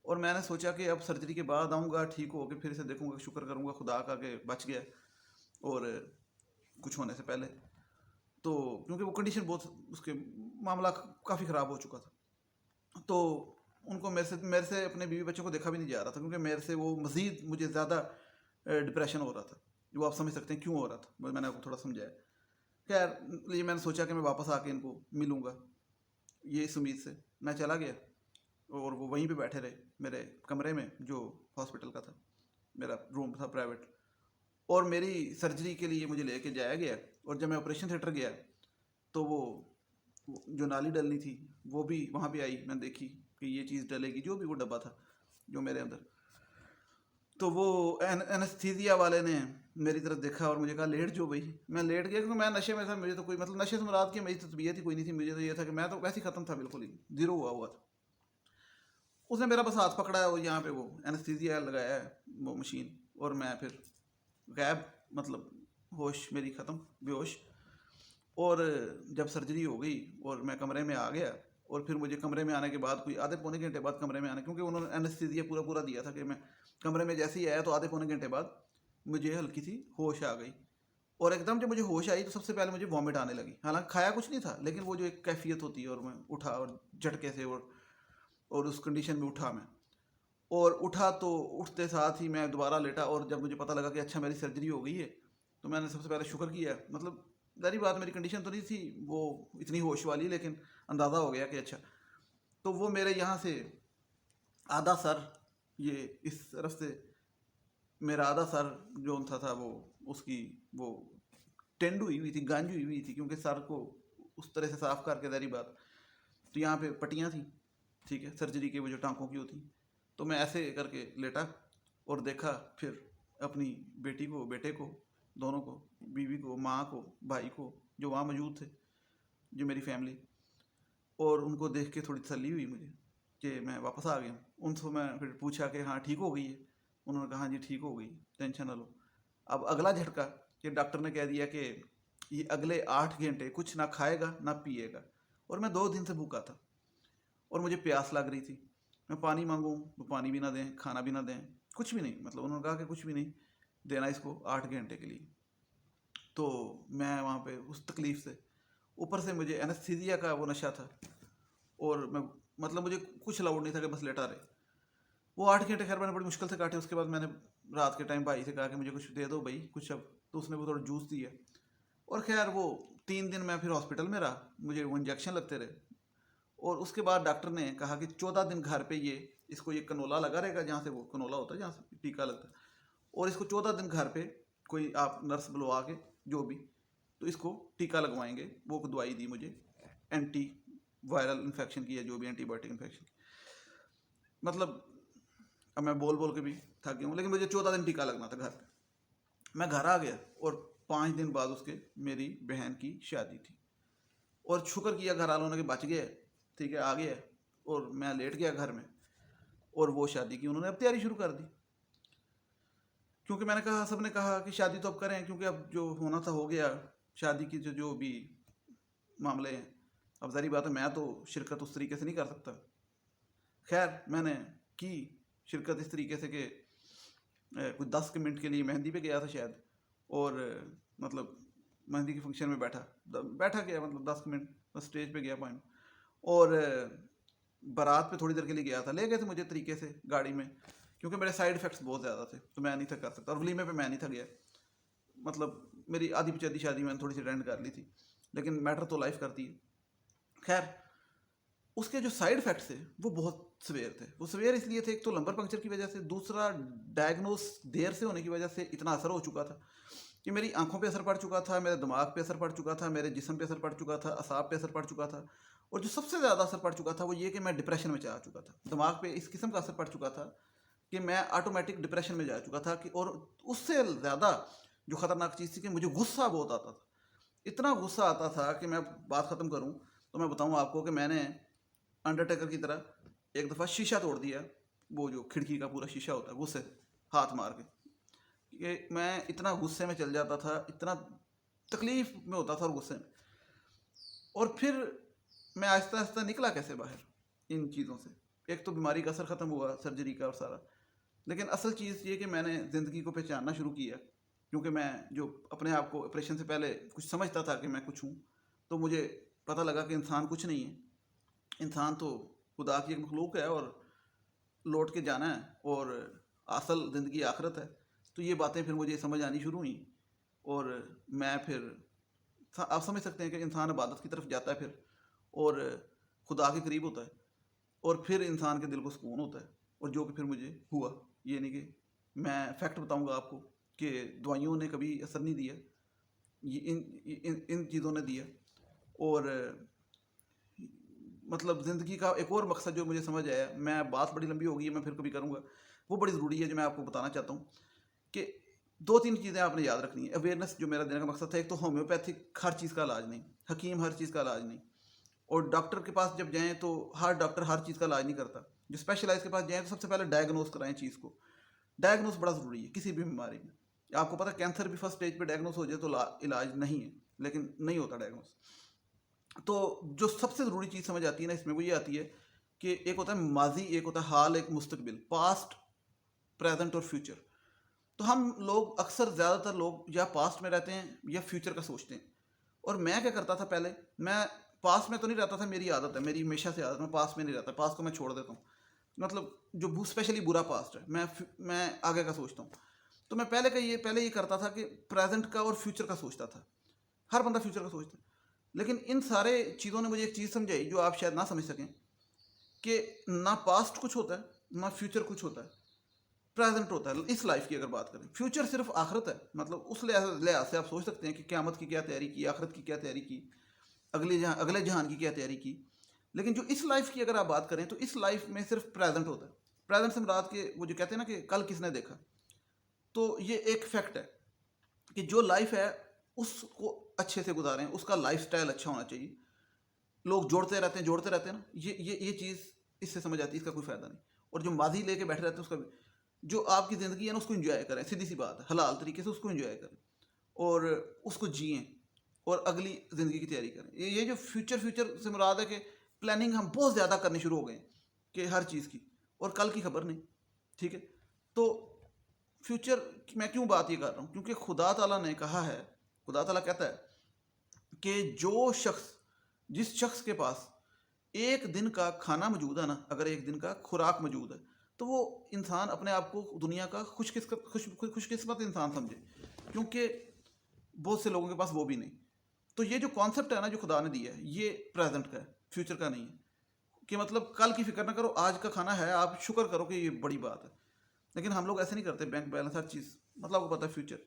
और मैंने सोचा कि अब सर्जरी के बाद आऊँगा, ठीक हो के फिर से देखूँगा, शुक्र करूँगा खुदा का कि बच गया और कुछ होने से पहले। तो क्योंकि वो कंडीशन बहुत, उसके मामला काफ़ी ख़राब हो चुका था, तो उनको मेरे से अपने बीवी बच्चों को देखा भी नहीं जा रहा था, क्योंकि मेरे से वो मज़ीद मुझे ज़्यादा डिप्रेशन हो रहा था। वो आप समझ सकते हैं क्यों हो रहा था, मैंने आपको थोड़ा समझाया। खैर ये मैंने सोचा कि मैं वापस आके इनको मिलूँगा, ये इस उम्मीद से मैं चला गया, और वो वहीं पे बैठे रहे मेरे कमरे में जो हॉस्पिटल का था, मेरा रूम था प्राइवेट। और मेरी सर्जरी के लिए मुझे लेके जाया गया, और जब मैं ऑपरेशन थिएटर गया तो वो जो नाली डलनी थी वो भी वहाँ पे आई, मैंने देखी कि ये चीज़ डलेगी, जो भी वो डब्बा था जो मेरे अंदर। तो वो एनेस्थीसिया वाले ने मेरी तरफ देखा और मुझे कहा लेट जो भाई। मैं लेट गया क्योंकि मैं नशे में था, मुझे तो कोई मतलब नशे से मुराद की मेरी तो तबीयत ही कोई नहीं थी, मुझे तो ये था कि मैं तो वैसे ही ख़त्म था, बिल्कुल ही ज़ीरो हुआ था। उसने मेरा बस हाथ पकड़ा है और यहाँ पे वो एनेस्थीसिया लगाया है वो मशीन, और मैं फिर गैब, मतलब होश मेरी ख़त्म, बेहोश। और जब सर्जरी हो गई और मैं कमरे में आ गया, और फिर मुझे कमरे में आने के बाद कोई आधे पौने घंटे बाद कमरे में आने, क्योंकि उन्होंने एनेस्थीसिया पूरा पूरा दिया था कि मैं कमरे में जैसे ही आया तो आधे पौने घंटे बाद मुझे हल्की सी होश आ गई। और एकदम जब मुझे होश आई तो सबसे पहले मुझे वॉमिट आने लगी, हालांकि खाया कुछ नहीं था, लेकिन वो जो एक कैफियत होती है, और मैं उठा और झटके से, और उस कंडीशन में उठा मैं। और उठा तो उठते साथ ही मैं दोबारा लेटा, और जब मुझे पता लगा कि अच्छा मेरी सर्जरी हो गई है, तो मैंने सबसे पहले शुक्र किया। मतलब जारी बात, मेरी कंडीशन तो नहीं थी वो इतनी होश वाली, लेकिन अंदाज़ा हो गया कि अच्छा। तो वो मेरे यहाँ से आधा सर, ये इस तरफ से मेरा आधा सर जो था वो, उसकी वो टेंड हुई थी, गांज हुई थी, क्योंकि सर को उस तरह से साफ करके, दारी बात। तो यहाँ पे पट्टियाँ थी, ठीक है, सर्जरी के वो जो टाँकों की होती। तो मैं ऐसे करके लेटा और देखा फिर अपनी बेटी को, बेटे को, दोनों को, बीवी को, माँ को, भाई को, जो वहाँ मौजूद थे, जो मेरी फैमिली। और उनको देख के थोड़ी तसल्ली हुई मुझे कि मैं वापस आ गया। उनसे मैं फिर पूछा कि हाँ ठीक हो गई है? उन्होंने कहा हाँ जी ठीक हो गई, टेंशन ना लो। अब अगला झटका कि डॉक्टर ने कह दिया कि ये अगले 8 घंटे कुछ ना खाएगा ना पिएगा। और मैं 2 दिन से भूखा था और मुझे प्यास लग रही थी। मैं पानी मांगूँ तो पानी भी ना दें, खाना भी ना दें, कुछ भी नहीं। मतलब उन्होंने कहा कि कुछ भी नहीं देना इसको 8 घंटे के लिए। तो मैं वहाँ पे उस तकलीफ़ से, ऊपर से मुझे एनेस्थीसिया का वो नशा था, और मैं, मतलब मुझे कुछ अलाउड नहीं था कि बस लेटा रहे। वो 8 घंटे खैर मैंने बड़ी मुश्किल से काटे। उसके बाद मैंने रात के टाइम भाई से कहा कि मुझे कुछ दे दो भाई कुछ अब, तो उसने वो थोड़ा जूस दिया। और खैर वो 3 दिन मैं फिर हॉस्पिटल में रहा, मुझे वो इंजेक्शन लगते रहे। और उसके बाद डॉक्टर ने कहा कि 14 दिन घर पे ये इसको ये कनोला लगा रहेगा, जहाँ से वो कनोला होता है जहाँ से टीका लगता है, और इसको 14 दिन घर पे कोई आप नर्स बुलवा के जो भी, तो इसको टीका लगवाएंगे। वो दवाई दी मुझे एंटी वायरल इन्फेक्शन की है, जो भी एंटीबायोटिक इन्फेक्शन। मतलब अब मैं बोल बोल के भी थक गया हूँ, लेकिन मुझे 14 दिन टीका लगना था घर पे। मैं घर आ गया और 5 दिन बाद उसके मेरी बहन की शादी थी। और शुक्र किया घर वालों ने कि बच गया, ठीक है, आ गया। और मैं लेट गया घर में, और वो शादी की उन्होंने अब तैयारी शुरू कर दी। क्योंकि मैंने कहा, सबने कहा कि शादी तो अब करें, क्योंकि अब जो होना था हो गया, शादी की जो भी मामले हैं। अब जारी बात है, मैं तो शिरकत उस तरीके से नहीं कर सकता। खैर मैंने की शिरकत इस तरीके से कि कुछ 10 के मिनट के लिए मेहंदी पे गया था शायद, और मतलब मेहंदी के फंक्शन में बैठा गया, मतलब 10 मिनट बस स्टेज पे गया पॉइंट। और बारात पे थोड़ी देर के लिए गया था, ले गए थे मुझे तरीके से गाड़ी में, क्योंकि मेरे साइड इफेक्ट्स बहुत ज़्यादा थे तो मैं नहीं था कर सकता। और वलीमे पे मैं नहीं था गया, मतलब मेरी आधी पिछाधी शादी मैंने थोड़ी सी अटेंड कर ली थी, लेकिन मैटर तो लाइफ करती है। खैर उसके जो साइड इफेक्ट्स थे वो बहुत सवेयर थे। वो सवेयर इसलिए थे, एक तो लंबर पंक्चर की वजह से, दूसरा डायग्नोस देर से होने की वजह से इतना असर हो चुका था कि मेरी आंखों पे असर पड़ चुका था, मेरे दिमाग पे असर पड़ चुका था, मेरे जिस्म पे असर पड़ चुका था, असाब पे असर पड़ चुका था। और जो सबसे ज़्यादा असर पड़ चुका था वो ये कि मैं डिप्रेशन में जा चुका था। दिमाग पे इस किस्म का असर पड़ चुका था कि मैं ऑटोमेटिक डिप्रेशन में जा चुका था कि, और उससे ज़्यादा जो ख़तरनाक चीज़ थी कि मुझे गुस्सा बहुत आता था। इतना गुस्सा आता था कि मैं बात ख़त्म करूँ तो मैं बताऊँ आपको कि मैंने अंडरटेकर की तरह एक दफ़ा शीशा तोड़ दिया, वो जो खिड़की का पूरा शीशा होता है, गुस्से हाथ मार के। कि मैं इतना गुस्से में चल जाता था, इतना तकलीफ़ में होता था और गुस्से में। और फिर मैं आहिस्ता आहिस्ता निकला कैसे बाहर इन चीज़ों से। एक तो बीमारी का असर ख़त्म हुआ, सर्जरी का और सारा, लेकिन असल चीज़ ये कि मैंने ज़िंदगी को पहचानना शुरू किया। क्योंकि मैं जो अपने आप को ऑपरेशन से पहले कुछ समझता था कि मैं कुछ हूँ, तो मुझे पता लगा कि इंसान कुछ नहीं है। इंसान तो खुदा की एक मखलूक है और लौट के जाना है, और असल ज़िंदगी आखिरत है। तो ये बातें फिर मुझे समझ आनी शुरू हुई, और मैं फिर, आप समझ सकते हैं कि इंसान इबादत की तरफ जाता है फिर, और खुदा के करीब होता है, और फिर इंसान के दिल को सुकून होता है। और जो कि फिर मुझे हुआ। ये नहीं कि मैं फैक्ट बताऊंगा आपको कि दवाइयों ने कभी असर नहीं दिया, ये इन चीज़ों ने दिया। और मतलब ज़िंदगी का एक और मकसद जो मुझे समझ आया, मैं बात बड़ी लंबी हो गई है, मैं फिर कभी करूँगा, वो बड़ी ज़रूरी है जो मैं आपको बताना चाहता हूँ कि 2-3 चीज़ें आपने याद रखनी है। अवेयरनेस जो मेरा देने का मकसद था, एक तो होम्योपैथिक हर चीज़ का इलाज नहीं, हकीम हर चीज़ का इलाज नहीं, और डॉक्टर के पास जब जाएँ तो हर डॉक्टर हर चीज़ का इलाज नहीं करता। जो स्पेशलाइज के पास जाएँ तो सबसे पहले डायग्नोस कराएं चीज़ को। डायग्नोस बड़ा ज़रूरी है किसी भी बीमारी में। आपको पता है कैंसर भी फर्स्ट स्टेज पे डायग्नोस हो जाए तो इलाज नहीं है, लेकिन नहीं होता डायग्नोस। तो जो सबसे ज़रूरी चीज़ समझ आती है ना इसमें, वो ये आती है कि एक होता है माजी, एक होता है हाल, एक मुस्तकबिल, पास्ट, प्रेजेंट और फ्यूचर। तो हम लोग अक्सर, ज़्यादातर लोग या पास्ट में रहते हैं या फ्यूचर का सोचते हैं। और मैं क्या करता था पहले, मैं पास्ट में तो नहीं रहता था, मेरी आदत है, मेरी हमेशा से आदत है, मैं पास्ट में नहीं रहता, पास्ट को मैं छोड़ देता हूँ। मतलब जो स्पेशली बुरा पास्ट है, मैं आगे का सोचता हूँ। तो मैं पहले ये करता था कि प्रेजेंट का और फ्यूचर का सोचता था। हर बंदा फ्यूचर का सोचता है, लेकिन इन सारे चीज़ों ने मुझे एक चीज़ समझाई जो आप शायद ना समझ सकें, कि ना पास्ट कुछ होता है ना फ्यूचर कुछ होता है, प्रेजेंट होता है इस लाइफ की। अगर बात करें, फ्यूचर सिर्फ आखिरत है, मतलब उस लिहाज से आप सोच सकते हैं कि क़यामत की क्या तैयारी की, आखिरत की क्या तैयारी की, अगले जहान की क्या तैयारी की। लेकिन जो इस लाइफ की अगर आप बात करें तो इस लाइफ में सिर्फ प्रेजेंट होता है। प्रेजेंट से मुराद के वो जो कहते हैं ना कि कल किसने देखा, तो ये एक फैक्ट है कि जो लाइफ है उसको अच्छे से गुजारें, उसका लाइफस्टाइल अच्छा होना चाहिए। लोग जोड़ते रहते हैं ना, ये चीज़ इससे समझ आती है, इसका कोई फ़ायदा नहीं। और जो माजी लेके बैठे रहते हैं उसका भी, जो आपकी ज़िंदगी है ना उसको एंजॉय करें, सीधी सी बात है, हलाल तरीके से उसको एंजॉय करें और उसको जिएं, और अगली ज़िंदगी की तैयारी करें। ये जो फ्यूचर से मुराद है कि प्लानिंग हम बहुत ज़्यादा करनी शुरू हो गए कि हर चीज़ की, और कल की खबर नहीं, ठीक है। तो फ्यूचर मैं क्यों बात ये कर रहा हूँ, क्योंकि खुदा ताला ने कहा है, खुदा ताला कहता है कि जिस शख्स के पास एक दिन का खाना मौजूद है ना, अगर एक दिन का खुराक मौजूद है, तो वो इंसान अपने आप को दुनिया का खुशकिस्मत इंसान समझे, क्योंकि बहुत से लोगों के पास वो भी नहीं। तो ये जो कॉन्सेप्ट है ना जो खुदा ने दिया है, ये प्रेजेंट का है, फ्यूचर का नहीं है। कि मतलब कल की फिक्र ना करो, आज का खाना है, आप शुक्र करो कि ये बड़ी बात है। लेकिन हम लोग ऐसे नहीं करते, बैंक बैलेंस हर चीज़, मतलब आपको पता है फ्यूचर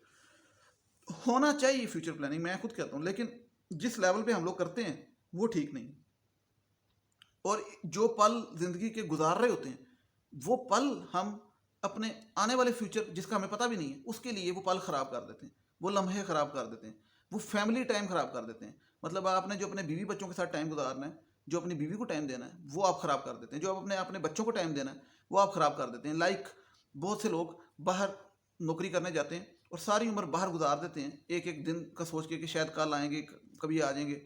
होना चाहिए, फ्यूचर प्लानिंग मैं खुद कहता हूँ, लेकिन जिस लेवल पे हम लोग करते हैं वो ठीक नहीं। और जो पल ज़िंदगी के गुजार रहे होते हैं, वो पल हम अपने आने वाले फ्यूचर जिसका हमें पता भी नहीं है उसके लिए वो पल ख़राब कर देते हैं, वो लम्हे ख़राब कर देते हैं, वो फैमिली टाइम ख़राब कर देते हैं, मतलब आपने जो अपने बीवी बच्चों के साथ टाइम गुजारना है, जो अपनी बीवी को टाइम देना है, वो आप ख़राब कर देते हैं। जो आप अपने अपने बच्चों को टाइम देना है, वो आप ख़राब कर देते हैं। लाइक बहुत से लोग बाहर नौकरी करने जाते हैं और सारी उम्र बाहर गुजार देते हैं, एक एक दिन का सोच के कि शायद कल आएंगे, कभी आ जाएंगे,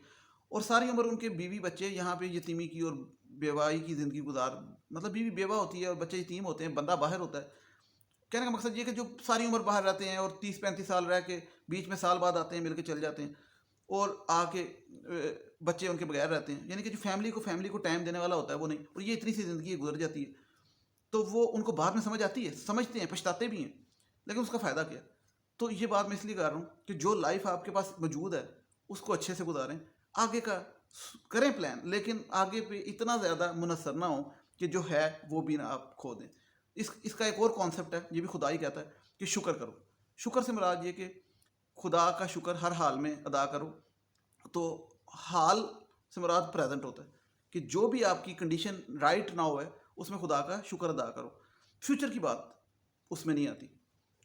और सारी उम्र उनके बीवी बच्चे यहाँ पे यतीमी की और बेवाई की ज़िंदगी गुजार, मतलब बीवी बेवा होती है और बच्चे यतीम होते हैं, बंदा बाहर होता है। कहने का मकसद ये कि जो सारी उम्र बाहर रहते हैं और 30-35 साल रह के बीच में साल बाद आते हैं, मिल के चले जाते हैं और आके बच्चे उनके बगैर रहते हैं, यानी कि जो फैमिली को टाइम देने वाला होता है वो नहीं, और ये इतनी सी ज़िंदगी गुजर जाती है। तो वो उनको बाद में समझ आती है, समझते हैं, पछताते भी हैं, लेकिन उसका फ़ायदा क्या? तो ये बात मैं इसलिए कर रहा हूँ कि जो लाइफ आपके पास मौजूद है उसको अच्छे से गुजारें, आगे का करें प्लान, लेकिन आगे पे इतना ज़्यादा मुनसर ना हो कि जो है वो भी ना आप खो दें। इसका एक और कॉन्सेप्ट है, ये भी खुदा ही कहता है कि शुक्र करो। शुक्र से मुराद ये कि खुदा का शुक्र हर हाल में अदा करो। तो हाल से मुराद प्रेजेंट होता है कि जो भी आपकी कंडीशन राइट नाउ है उसमें खुदा का शुक्र अदा करो। फ्यूचर की बात उसमें नहीं आती।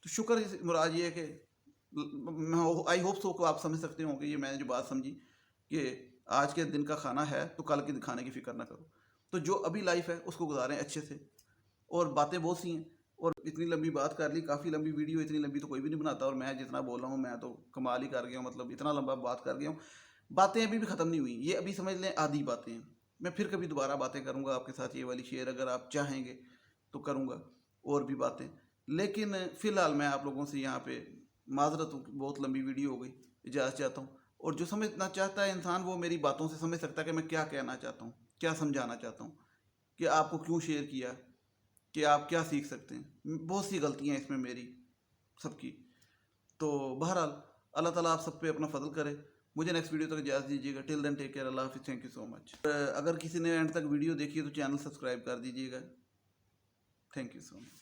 तो शुक्र से मुराद ये है कि आई होप सो को आप समझ सकते हो कि ये मैंने जो बात समझी कि आज के दिन का खाना है तो कल के खाने की फिक्र ना करो। तो जो अभी लाइफ है उसको गुजारें अच्छे से। और बातें बहुत सी हैं और इतनी लंबी बात कर ली, काफ़ी लंबी वीडियो, इतनी लंबी तो कोई भी नहीं बनाता, और मैं जितना बोल रहा हूँ मैं तो कमाल ही कर गया हूँ, मतलब इतना लंबा बात कर गया हूँ। बातें अभी भी ख़त्म नहीं हुई, ये अभी समझ लें आधी बातें हैं। मैं फिर कभी दोबारा बातें करूँगा आपके साथ, ये वाली शेयर अगर आप चाहेंगे तो करूँगा और भी बातें। लेकिन फ़िलहाल मैं आप लोगों से यहाँ पे माजरत हूँ, बहुत लंबी वीडियो हो गई, इजाज़त चाहता हूँ। और जो समझना चाहता है इंसान वो मेरी बातों से समझ सकता है कि मैं क्या कहना चाहता हूँ, क्या समझाना चाहता हूँ, कि आपको क्यों शेयर किया, कि आप क्या सीख सकते हैं। बहुत सी गलतियाँ इसमें मेरी सबकी। तो बहरहाल अल्लाह ताला आप सब पे अपना फजल करे। मुझे नेक्स्ट वीडियो तक इजाज़त दीजिएगा। टिल देन टेक केयर, अल्लाह हाफिज़, थैंक यू सो मच। अगर किसी ने एंड तक वीडियो देखी है तो चैनल सब्सक्राइब कर दीजिएगा। Thank you so much.